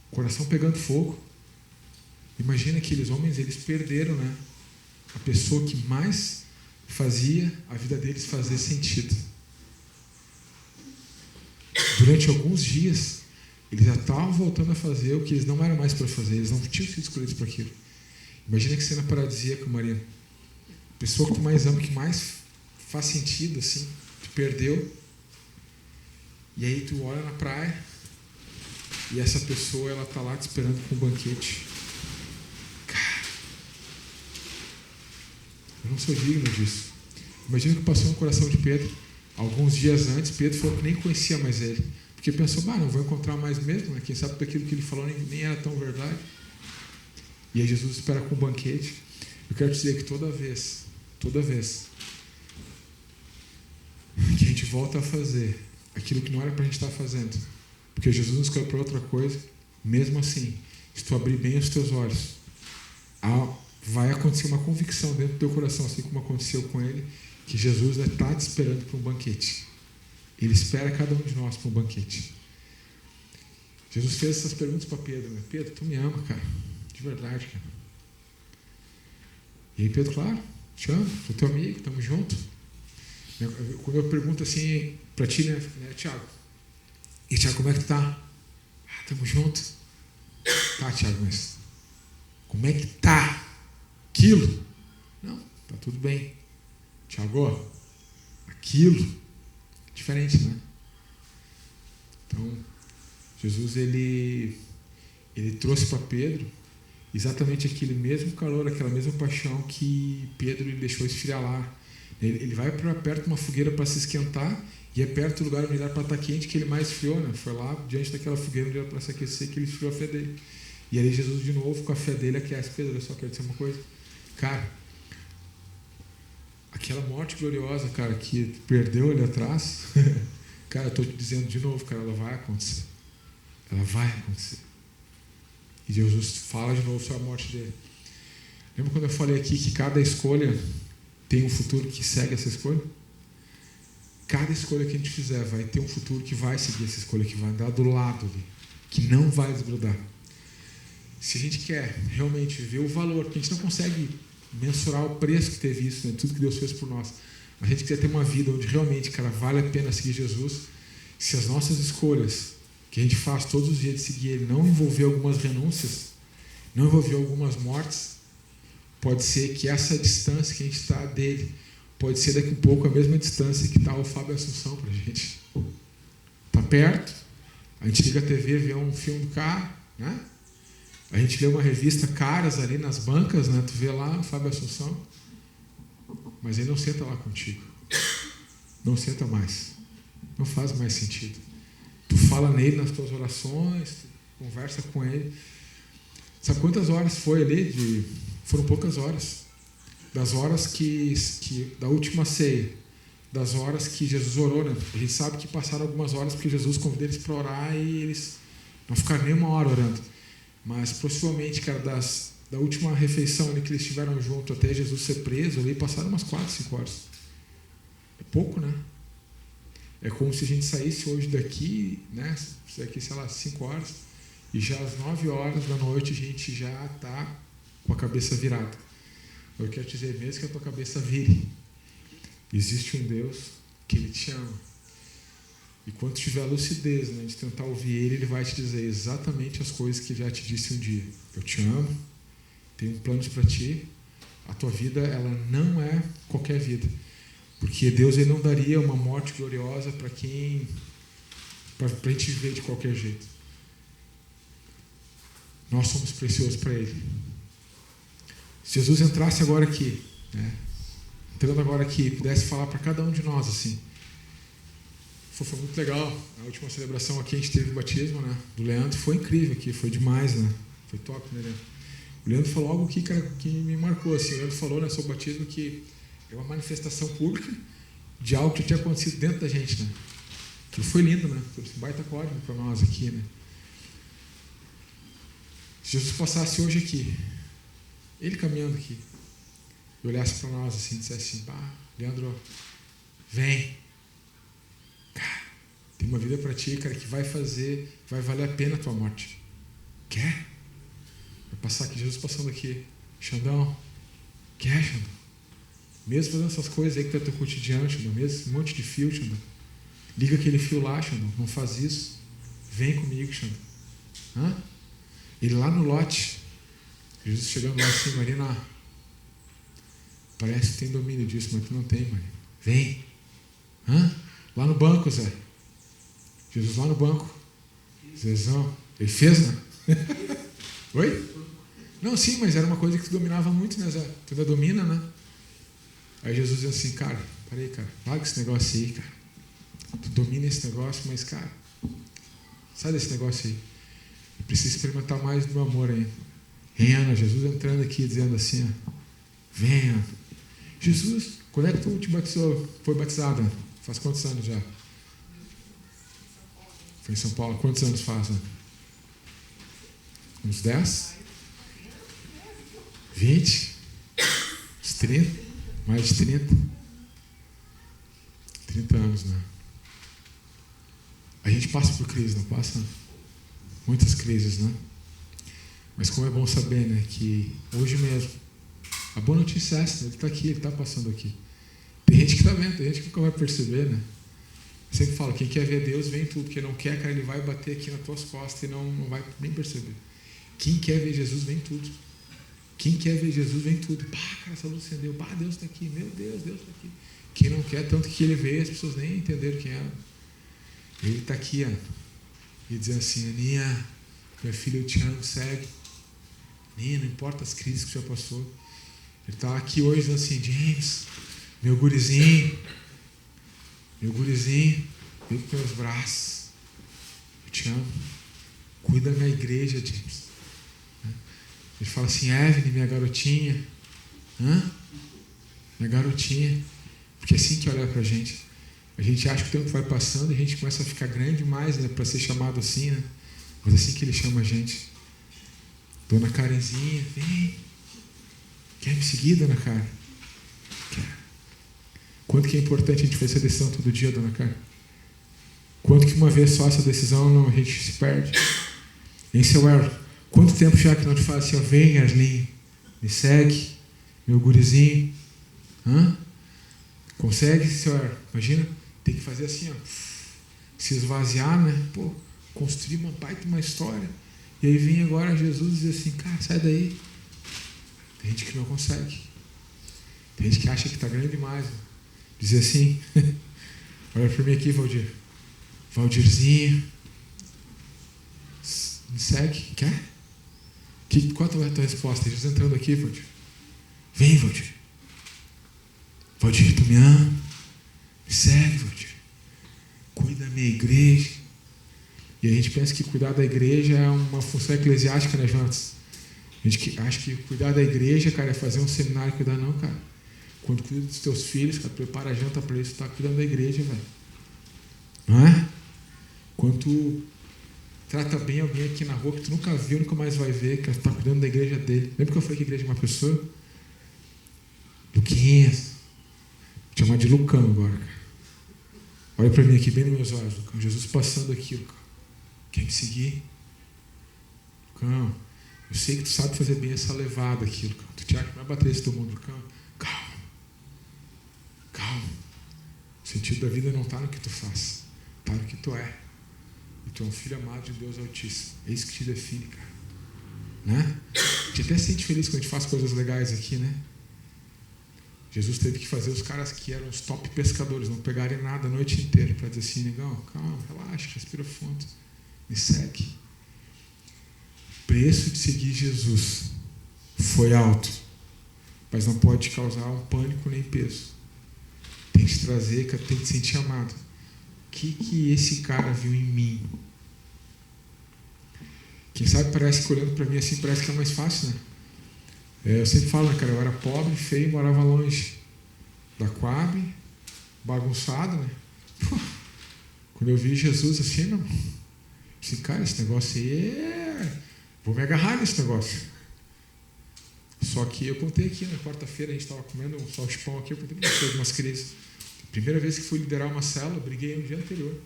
coração pegando fogo. Imagina aqueles homens, eles perderam, né, a pessoa que mais fazia a vida deles fazer sentido. Durante alguns dias, eles já estavam voltando a fazer o que eles não eram mais para fazer, eles não tinham sido escolhidos para aquilo. Imagina que cena paradisíaca, Maria. A pessoa que tu mais ama, que mais faz sentido, assim. tu perdeu, e aí tu olha na praia e essa pessoa, ela tá lá te esperando com um banquete. Cara, eu não sou digno disso. Imagina o que passou no coração de Pedro. Alguns dias antes, Pedro falou que nem conhecia mais ele, porque pensou, não vou encontrar mais mesmo, né? Quem sabe daquilo que ele falou nem era tão verdade. E aí Jesus espera com um banquete. Eu quero te dizer que toda vez que a gente volta a fazer aquilo que não era para a gente estar fazendo, porque Jesus nos escolheu para outra coisa, mesmo assim, se tu abrir bem os teus olhos, vai acontecer uma convicção dentro do teu coração, assim como aconteceu com ele, que Jesus está te esperando para um banquete. Ele espera cada um de nós para um banquete. Jesus fez essas perguntas para Pedro, né? Pedro, tu me ama, cara, de verdade, cara. E aí Pedro, claro, te amo, sou teu amigo, estamos juntos. Quando eu pergunto assim para ti, né, Tiago? E Tiago, como é que tu tá? Estamos juntos. Tá, Tiago, mas como é que tá aquilo? Não, tá tudo bem. Tiago, aquilo, diferente, né? Então, Jesus, ele trouxe para Pedro exatamente aquele mesmo calor, aquela mesma paixão que Pedro ele deixou esfriar lá. Ele vai para perto de uma fogueira para se esquentar, e é perto do lugar onde ele era para estar quente que ele mais esfriou, né? Foi lá diante daquela fogueira onde era para se aquecer que ele esfriou a fé dele. E aí Jesus de novo com a fé dele aquece. Pedro, olha só, quero dizer uma coisa. Cara, aquela morte gloriosa, cara, que perdeu ali atrás, cara, eu estou te dizendo de novo, cara, ela vai acontecer. Ela vai acontecer. E Jesus fala de novo sobre a morte dele. Lembra quando eu falei aqui que cada escolha tem um futuro que segue essa escolha? Cada escolha que a gente fizer vai ter um futuro que vai seguir essa escolha, que vai andar do lado ali, que não vai desgrudar. Se a gente quer realmente ver o valor, porque a gente não consegue mensurar o preço que teve isso, né, tudo que Deus fez por nós, mas a gente quiser ter uma vida onde realmente, cara, vale a pena seguir Jesus, se as nossas escolhas que a gente faz todos os dias de seguir Ele não envolver algumas renúncias, não envolver algumas mortes, pode ser que essa distância que a gente está dele, pode ser daqui a pouco a mesma distância que está o Fábio Assunção para a gente. Está perto, a gente liga a TV, vê um filme do carro, né? A gente lê uma revista Caras ali nas bancas, né? Tu vê lá o Fábio Assunção, mas ele não senta lá contigo. Não senta mais. Não faz mais sentido. Tu fala nele nas tuas orações, tu conversa com ele. Sabe quantas horas foi ali? Foram poucas horas. Das horas que da última ceia, das horas que Jesus orou, né? A gente sabe que passaram algumas horas porque Jesus convidou eles para orar e eles não ficaram nem uma hora orando. Mas possivelmente, cara, da última refeição ali que eles estiveram junto até Jesus ser preso, ali passaram umas 4, 5 horas. É pouco, né? É como se a gente saísse hoje daqui, né? Daqui, sei lá, 5 horas, e já às 9 horas da noite a gente já está com a cabeça virada. Eu quero te dizer, mesmo que a tua cabeça vire, existe um Deus que Ele te ama. E quando tiver a lucidez, né, de tentar ouvir Ele vai te dizer exatamente as coisas que Ele já te disse um dia. Eu te amo, tenho planos para ti, a tua vida ela não é qualquer vida. Porque Deus ele não daria uma morte gloriosa para a gente viver de qualquer jeito. Nós somos preciosos para Ele. Se Jesus entrasse agora aqui, né, entrando agora aqui, pudesse falar para cada um de nós assim. Foi muito legal. A última celebração aqui a gente teve o batismo, né, do Leandro. Foi incrível aqui, foi demais, né? Foi top, né, Leandro? O Leandro falou algo aqui, cara, que me marcou. Assim. O Leandro falou, né, sobre o batismo que é uma manifestação pública de algo que tinha acontecido dentro da gente, né? Aquilo foi lindo, né? Foi um baita código para nós aqui, né? Se Jesus passasse hoje aqui, Ele caminhando aqui, e olhasse para nós assim, e dissesse assim, pá, Leandro, vem. Cara, tem uma vida para ti, cara, que vai valer a pena a tua morte. Quer? Vai passar aqui, Jesus passando aqui. Xandão, quer, Xandão? Mesmo fazendo essas coisas aí que tu é teu cotidiano, Xandão, mesmo um monte de fio, Xandão. Liga aquele fio lá, Xandão, não faz isso. Vem comigo, Xandão. Hã? Ele lá no lote, Jesus chegando lá assim, Marina, parece que tem domínio disso, mas tu não tem, Marina. Vem. Hã? Lá no banco, Zé. Jesus lá no banco. Zezão. Ele fez, né? Oi? Não, sim, mas era uma coisa que tu dominava muito, né, Zé? Tu ainda domina, né? Aí Jesus diz assim, cara, peraí, cara, larga esse negócio aí, cara. Tu domina esse negócio, mas, cara, sai desse negócio aí. Eu preciso experimentar mais do meu amor aí. Vem, Ana, Jesus entrando aqui, dizendo assim, ó, venha. Jesus, quando é que tu te batizou, foi batizada? Faz quantos anos já? Foi em São Paulo. Quantos anos faz? Né? Uns 10? 20? Uns 30? Mais de 30? 30 anos, né? A gente passa por crise, não passa? Muitas crises, né? Mas como é bom saber, né, que hoje mesmo, a boa notícia é essa, ele está aqui, ele está passando aqui. Tem gente que está vendo, tem gente que nunca vai perceber, né? Eu sempre falo, quem quer ver Deus, vem tudo. Quem não quer, cara, ele vai bater aqui nas tuas costas e não vai nem perceber. Quem quer ver Jesus, vem tudo. Quem quer ver Jesus, vem tudo. Pá, cara, essa luz acendeu. Pá, Deus está aqui. Meu Deus, Deus está aqui. Quem não quer, tanto que ele veio, as pessoas nem entenderam quem era. Ele está aqui, ó. E dizendo assim, Aninha, minha filha, eu te amo, segue. Aninha, não importa as crises que você já passou. Ele está aqui hoje dizendo assim, James, meu gurizinho, vem com meus braços. Eu te amo. Cuida da minha igreja, James. Ele fala assim, Evelyn, minha garotinha. Minha garotinha. Porque é assim que olha pra gente. A gente acha que o tempo vai passando e a gente começa a ficar grande demais, né, para ser chamado assim, né? Mas é assim que ele chama a gente. Dona Karenzinha, vem. Quer me seguir, Dona Karen? Quer. Quanto que é importante a gente fazer essa decisão todo dia, Dona Karen? Quanto que uma vez só essa decisão a gente se perde? Hein, seu Erlo? Quanto tempo já que não te fala assim, ó, vem, Arlinho, me segue, meu gurizinho. Consegue, seu Erlo? Imagina, tem que fazer assim, ó, se esvaziar, né? Pô, construir uma baita uma história. E aí vem agora Jesus e diz assim, cara, sai daí. Tem gente que não consegue. Tem gente que acha que está grande demais. Né? Dizer assim, olha para mim aqui, Valdir. Valdirzinho, me segue, quer? Qual é a tua resposta? Jesus entrando aqui, Valdir. Vem, Valdir. Valdir, tu me ama? Me segue, Valdir. Cuida da minha igreja. E a gente pensa que cuidar da igreja é uma função eclesiástica, né, Jonas? A gente acha que cuidar da igreja, cara, é fazer um seminário e cuidar. Não, cara. Quando cuida dos teus filhos, cara, prepara a janta para isso, tu tá cuidando da igreja, velho. Não é? Quando tu trata bem alguém aqui na rua que tu nunca viu, nunca mais vai ver, cara, tu tá cuidando da igreja dele. Lembra que eu falei que a igreja é uma pessoa? Luquinhas. Vou te chamar de Lucão agora, cara. Olha para mim aqui, bem nos meus olhos, Lucão. Jesus passando aqui, Lucão. Quer me seguir? Lucão, eu sei que tu sabe fazer bem essa levada aqui, Lucão. Tu te acha que vai bater esse teu mundo, Lucão? Calma. Calma. O sentido da vida não está no que tu faz. Está no que tu é. E tu é um filho amado de Deus Altíssimo. É isso que te define, cara. Né? A gente até se sente feliz quando a gente faz coisas legais aqui, né? Jesus teve que fazer os caras que eram os top pescadores não pegarem nada a noite inteira para dizer assim, negão, calma, relaxa, respira fundo, me segue. O preço de seguir Jesus foi alto, mas não pode te causar um pânico nem peso. Tem que te trazer, tem que te sentir amado. O que esse cara viu em mim? Quem sabe parece que olhando para mim assim parece que é mais fácil, né? Eu sempre falo, né, cara, eu era pobre, feio, morava longe da Coab, bagunçado, né? Pô, quando eu vi Jesus assim, não, assim, cara, esse negócio aí vou me agarrar nesse negócio. Só que eu contei aqui, na quarta-feira, a gente estava comendo um salchipão aqui, eu contei para vocês algumas crises. Primeira vez que fui liderar uma célula, briguei no dia anterior.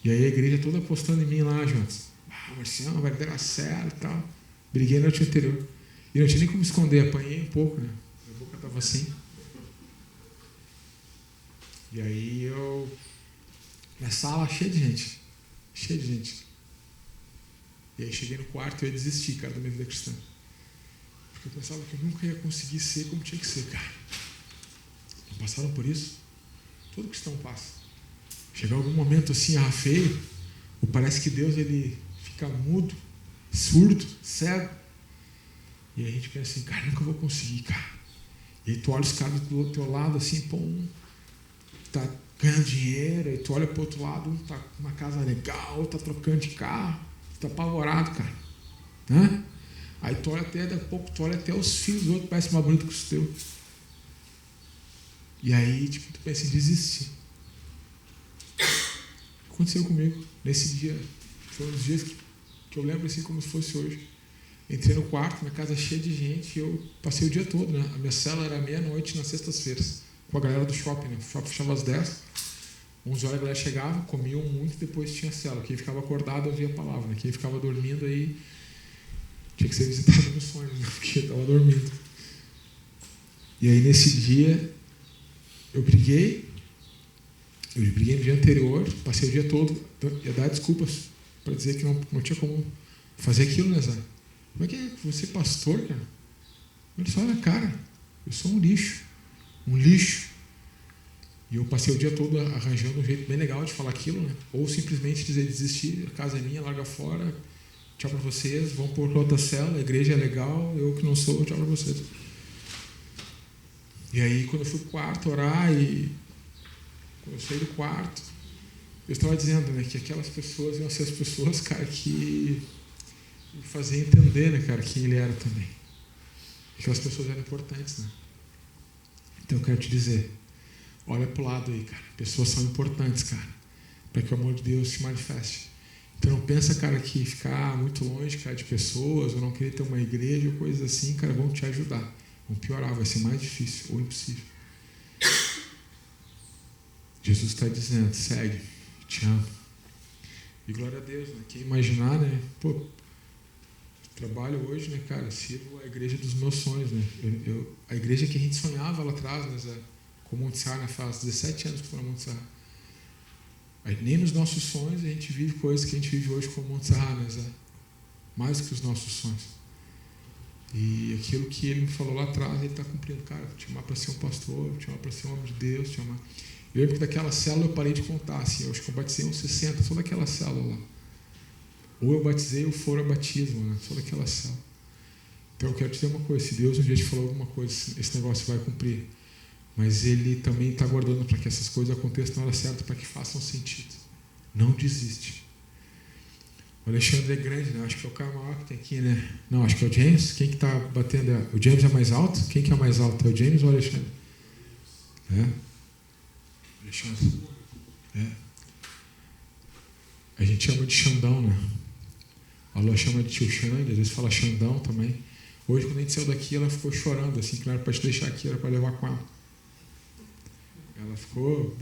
E aí a igreja toda apostando em mim lá, Jonas. Marcião, vai liderar a célula e tal. Briguei no noite anterior. E não tinha nem como esconder, apanhei um pouco, né? Minha boca estava assim. E aí minha sala cheia de gente. Cheia de gente. E aí cheguei no quarto e eu desisti, cara, da minha vida cristã. Porque eu pensava que eu nunca ia conseguir ser como tinha que ser, cara. Não passaram por isso? Todo cristão passa. Chega algum momento assim, feio, ou parece que Deus ele fica mudo, surdo, cego. E aí a gente pensa assim, cara, nunca vou conseguir, cara. E aí tu olha os caras do teu lado assim, pô, um tá ganhando dinheiro, aí tu olha pro outro lado, um tá com uma casa legal, outro tá trocando de carro, tu tá apavorado, cara. Né? Aí tu olha até, daqui a pouco, tu olha até os filhos do outro, parece mais bonito que os teus. E aí, tipo, tu pensa em desistir. Aconteceu comigo nesse dia. Foi um dos dias que eu lembro assim como se fosse hoje. Entrei no quarto, minha casa cheia de gente, e eu passei o dia todo, né? A minha cela era meia-noite nas sextas-feiras, com a galera do shopping, né? O shopping fechava às 10, 11 horas a galera chegava, comiam muito, depois tinha cela. Quem ficava acordado ouvia a palavra, né? Quem ficava dormindo aí tinha que ser visitado no sonho, né? Porque estava dormindo. E aí nesse dia eu briguei no dia anterior, passei o dia todo, ia dar desculpas para dizer que não tinha como fazer aquilo, né, Zé? Como é que você é pastor, cara? Olha só na cara, eu sou um lixo. E eu passei o dia todo arranjando um jeito bem legal de falar aquilo, né? Ou simplesmente dizer, desistir, a casa é minha, larga fora, tchau para vocês, vão por outra cela, a igreja é legal, eu que não sou, tchau para vocês. E aí, quando eu fui pro quarto orar, e quando eu saí do quarto, eu estava dizendo, né, que aquelas pessoas iam ser as pessoas, cara, que me faziam entender, né, cara, quem ele era também. Aquelas pessoas eram importantes, né? Então eu quero te dizer, olha pro lado aí, cara, pessoas são importantes, cara, para que o amor de Deus se manifeste. Então não pensa, cara, que ficar muito longe, cara, de pessoas, ou não querer ter uma igreja, ou coisas assim, cara, vão te ajudar. Vão piorar, vai ser mais difícil ou impossível. Jesus está dizendo, segue, te amo. E glória a Deus, né? Quem imaginar, né? Pô, trabalho hoje, né, cara? Sirvo a igreja dos meus sonhos, né? A igreja que a gente sonhava lá atrás, né, Zé? Com Monte Serra, né? Faz 17 anos que estou na Monte Serra. Aí, nem nos nossos sonhos a gente vive coisas que a gente vive hoje com Monte Serra, né, Zé? Mais do que os nossos sonhos. E aquilo que ele me falou lá atrás, ele está cumprindo. Cara, te chamar para ser um pastor, te chamar para ser um homem de Deus, te chamar... Eu lembro que daquela célula eu parei de contar, assim, eu acho que eu batizei uns 60, só daquela célula lá. Ou eu batizei ou fora batismo, né? Só daquela célula. Então eu quero te dizer uma coisa, se Deus um dia te falou alguma coisa, esse negócio vai cumprir. Mas Ele também está aguardando para que essas coisas aconteçam na hora certa, para que façam sentido. Não desiste. O Alexandre é grande, né? Acho que é o cara maior que tem aqui, né? Não, acho que é o James. Quem que está batendo? O James é mais alto? Quem que é mais alto? É o James ou o Alexandre? É? Alexandre. É. A gente chama de Xandão, né? A Lua chama de tio Xande, às vezes fala Xandão também. Hoje, quando a gente saiu daqui, ela ficou chorando, assim, que não era para te deixar aqui, era para levar com ela. Ela ficou,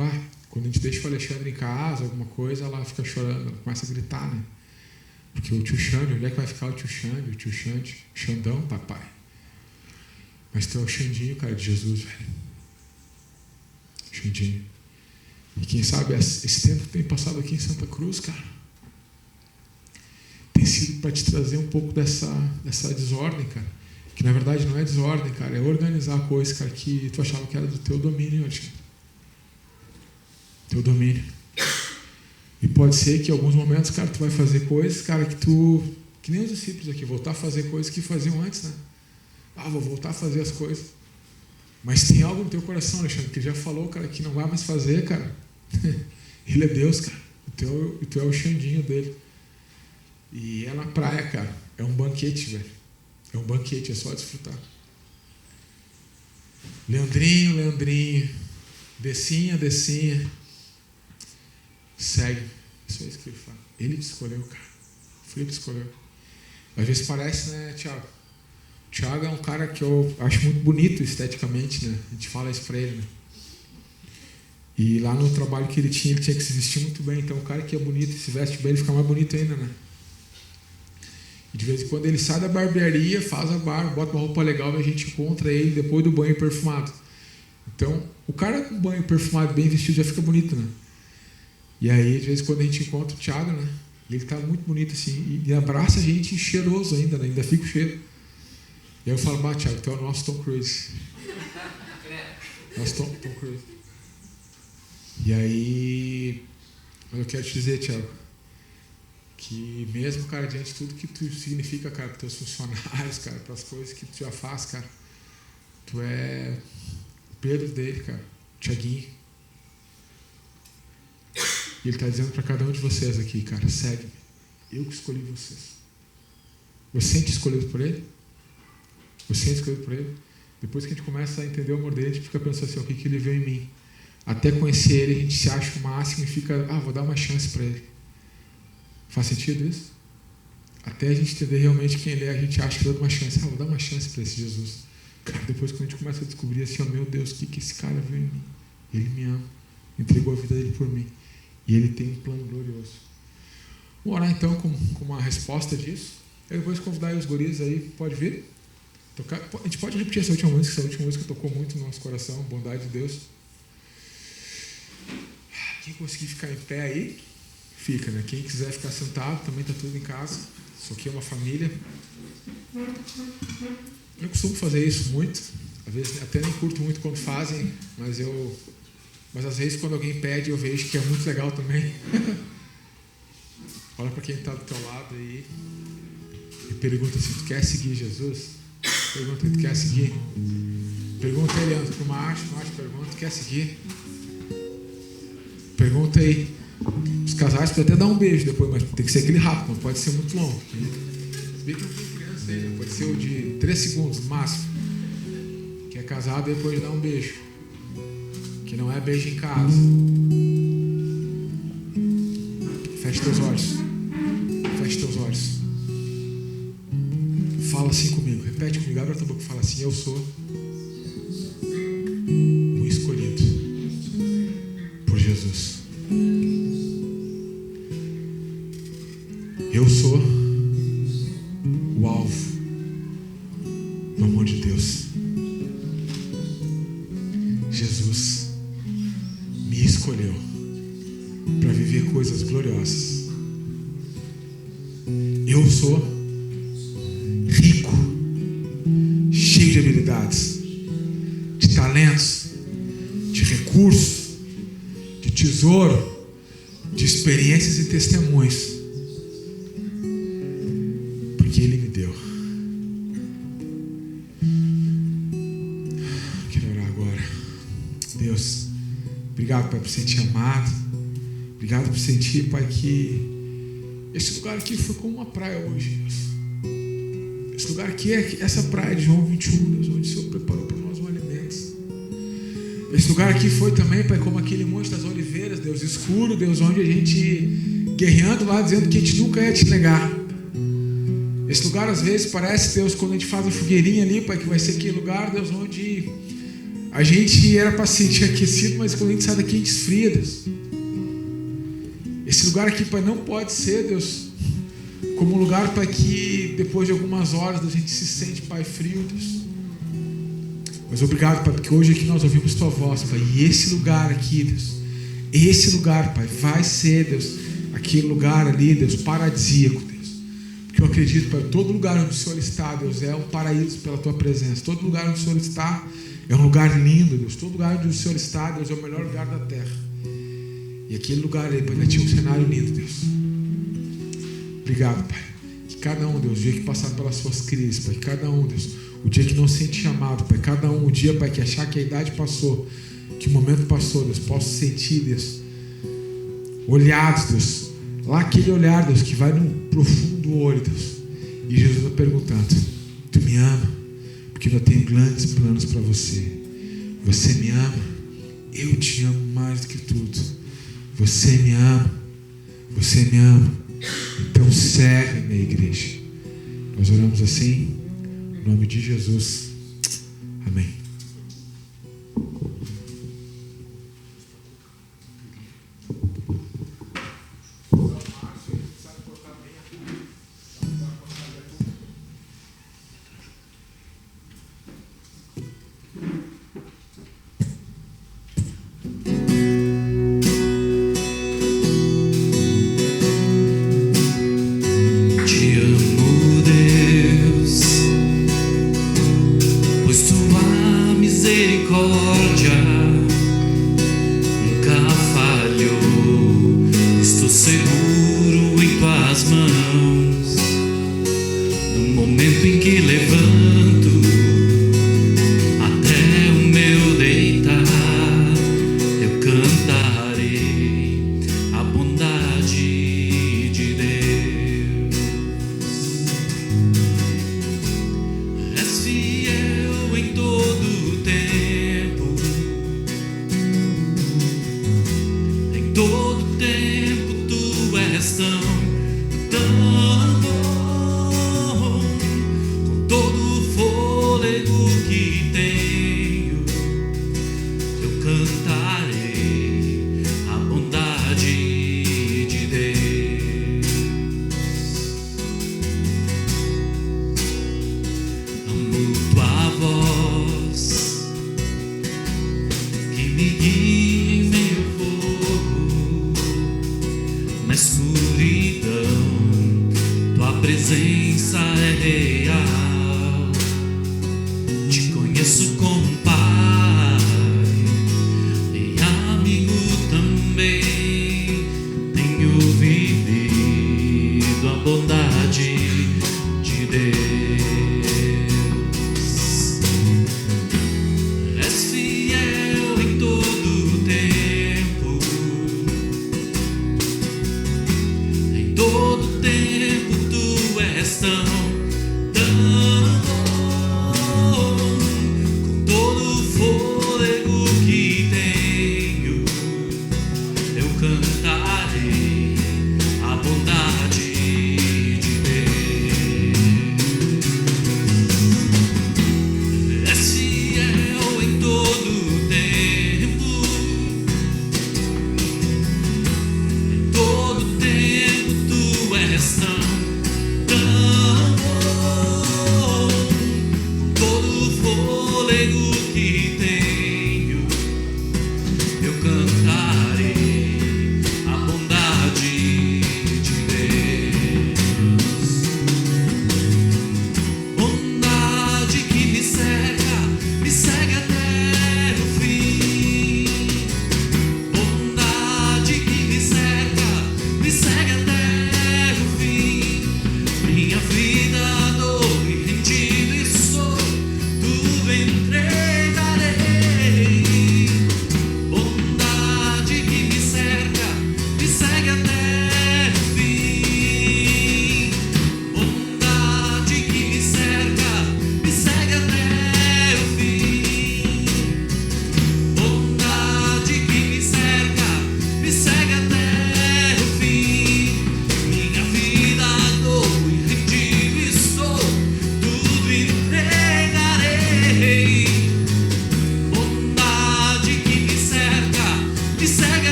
quando a gente deixa o Alexandre em casa, alguma coisa, ela fica chorando, ela começa a gritar, né? Porque o tio Xande, onde é que vai ficar o tio Xande? O tio Xande, Xandão, papai. Mas tu é o Xandinho, cara, de Jesus, velho. Xandinho. E quem sabe esse tempo que tem passado aqui em Santa Cruz, cara, tem sido para te trazer um pouco dessa desordem, cara. Que na verdade não é desordem, cara, é organizar coisas, cara, que tu achava que era do teu domínio, Alexandre. Teu domínio. E pode ser que em alguns momentos, cara, tu vai fazer coisas, cara, que nem os discípulos aqui, voltar a fazer coisas que faziam antes, né? Vou voltar a fazer as coisas. Mas tem algo no teu coração, Alexandre, que ele já falou, cara, que não vai mais fazer, cara. Ele é Deus, cara. E tu é o Xandinho dele. E é na praia, cara. É um banquete, velho. É um banquete, é só desfrutar. Leandrinho. Descinha. Segue. Isso é isso que ele fala. Ele te escolheu, cara. Foi ele que escolheu. Às vezes parece, né, Thiago? O Thiago é um cara que eu acho muito bonito esteticamente, né? A gente fala isso pra ele, né? E lá no trabalho que ele tinha que se vestir muito bem. Então o cara que é bonito e se veste bem, ele fica mais bonito ainda, né? E de vez em quando ele sai da barbearia, faz a barba, bota uma roupa legal e a gente encontra ele depois do banho perfumado. Então, o cara com banho perfumado, bem vestido, já fica bonito, né? E aí, de vez em quando a gente encontra o Thiago, né? E ele tá muito bonito assim, e abraça a gente cheiroso ainda, né? Ainda fica o cheiro. E aí eu falo, Thiago, tu é o nosso Tom Cruise. Nosso Tom Cruise. E aí, eu quero te dizer, Thiago, que mesmo, cara, diante de tudo que tu significa, cara, para teus funcionários, cara, para as coisas que tu já faz, cara, tu é o Pedro dele, cara, o Thiaguinho. E ele está dizendo para cada um de vocês aqui, cara, segue-me. Eu que escolhi vocês. Você sente escolhido por ele? Você sente escolhido por ele? Depois que a gente começa a entender o amor dele, a gente fica pensando assim, o que ele viu em mim? Até conhecer ele, a gente se acha o máximo e fica, vou dar uma chance para ele. Faz sentido isso? Até a gente entender realmente quem ele é, a gente acha que dá uma chance. Vou dar uma chance para esse Jesus. Cara, depois quando a gente começa a descobrir assim, meu Deus, o que esse cara viu em mim? Ele me ama, entregou a vida dele por mim. E ele tem um plano glorioso. Vamos orar então com uma resposta disso. Eu vou convidar aí os guris aí, pode vir? Tocar. A gente pode repetir essa última música tocou muito no nosso coração, bondade de Deus. Quem conseguir ficar em pé aí, fica, né? Quem quiser ficar sentado, também está tudo em casa. Isso aqui é uma família. Eu costumo fazer isso muito. Às vezes até nem curto muito quando fazem, mas às vezes quando alguém pede eu vejo que é muito legal também. Olha para quem está do teu lado aí e pergunta assim, tu quer seguir Jesus? Pergunta, tu quer seguir? Pergunta aí, Leandro, pro Márcio pergunta, tu quer seguir? Pergunta aí. Os casais podem até dar um beijo depois, mas tem que ser aquele rápido, não pode ser muito longo. Se bem que não tem criança aí, né? Pode ser o de 3 segundos no máximo. Que é casado depois de dar um beijo. Que não é beijo em casa. Feche teus olhos. Feche teus olhos. Fala assim comigo. Repete comigo. Abre a tua boca e fala assim. Eu sou o escolhido por Jesus. Eu sou o alvo do amor de Deus. Jesus me escolheu para viver coisas gloriosas. Eu sou rico, cheio de habilidades, de talentos, de recursos, de tesouro, de experiências e testemunhos, porque Ele me deu. Quero orar agora. Deus, obrigado, Pai, por sentir amado. Obrigado por sentir, Pai, que esse lugar aqui foi como uma praia hoje, Deus. Esse lugar aqui é essa praia de João 21, Deus, onde o Senhor preparou para nós um alimento. Esse lugar aqui foi também, Pai, como aquele monte das oliveiras, Deus, escuro, Deus, onde a gente guerreando lá, dizendo que a gente nunca ia te negar. Esse lugar, às vezes, parece, Deus, quando a gente faz a fogueirinha ali, Pai, que vai ser aquele lugar, Deus, onde a gente era para se sentir aquecido, mas quando a gente sai daqui, a gente esfria, Deus. Esse lugar aqui, Pai, não pode ser, Deus, como um lugar, Pai, que depois de algumas horas a gente se sente, Pai, frio, Deus. Mas obrigado, Pai, porque hoje aqui nós ouvimos Tua voz, Pai. E esse lugar aqui, Deus, esse lugar, Pai, vai ser, Deus, aquele lugar ali, Deus, paradisíaco, Deus. Porque eu acredito, Pai, todo lugar onde o Senhor está, Deus, é um paraíso pela Tua presença. Todo lugar onde o Senhor está é um lugar lindo, Deus. Todo lugar onde o Senhor está, Deus, é o melhor lugar da terra. E aquele lugar ali, Pai, tinha um cenário lindo, Deus. Obrigado, Pai. Que cada um, Deus, o dia que passar pelas suas crises, Pai, que cada um, Deus, o dia que não se sente chamado, Pai, cada um, o dia, Pai, que achar que a idade passou, que o momento passou, Deus, possa sentir, Deus, olhados, Deus, lá aquele olhar, Deus, que vai no profundo do olho, Deus, e Jesus está perguntando, tu me ama? Porque eu tenho grandes planos para você. Você me ama? Eu te amo mais do que tudo. Você me ama? Você me ama? Então serve, minha igreja. Nós oramos assim, em nome de Jesus. Amém. Misericórdia nunca Isso com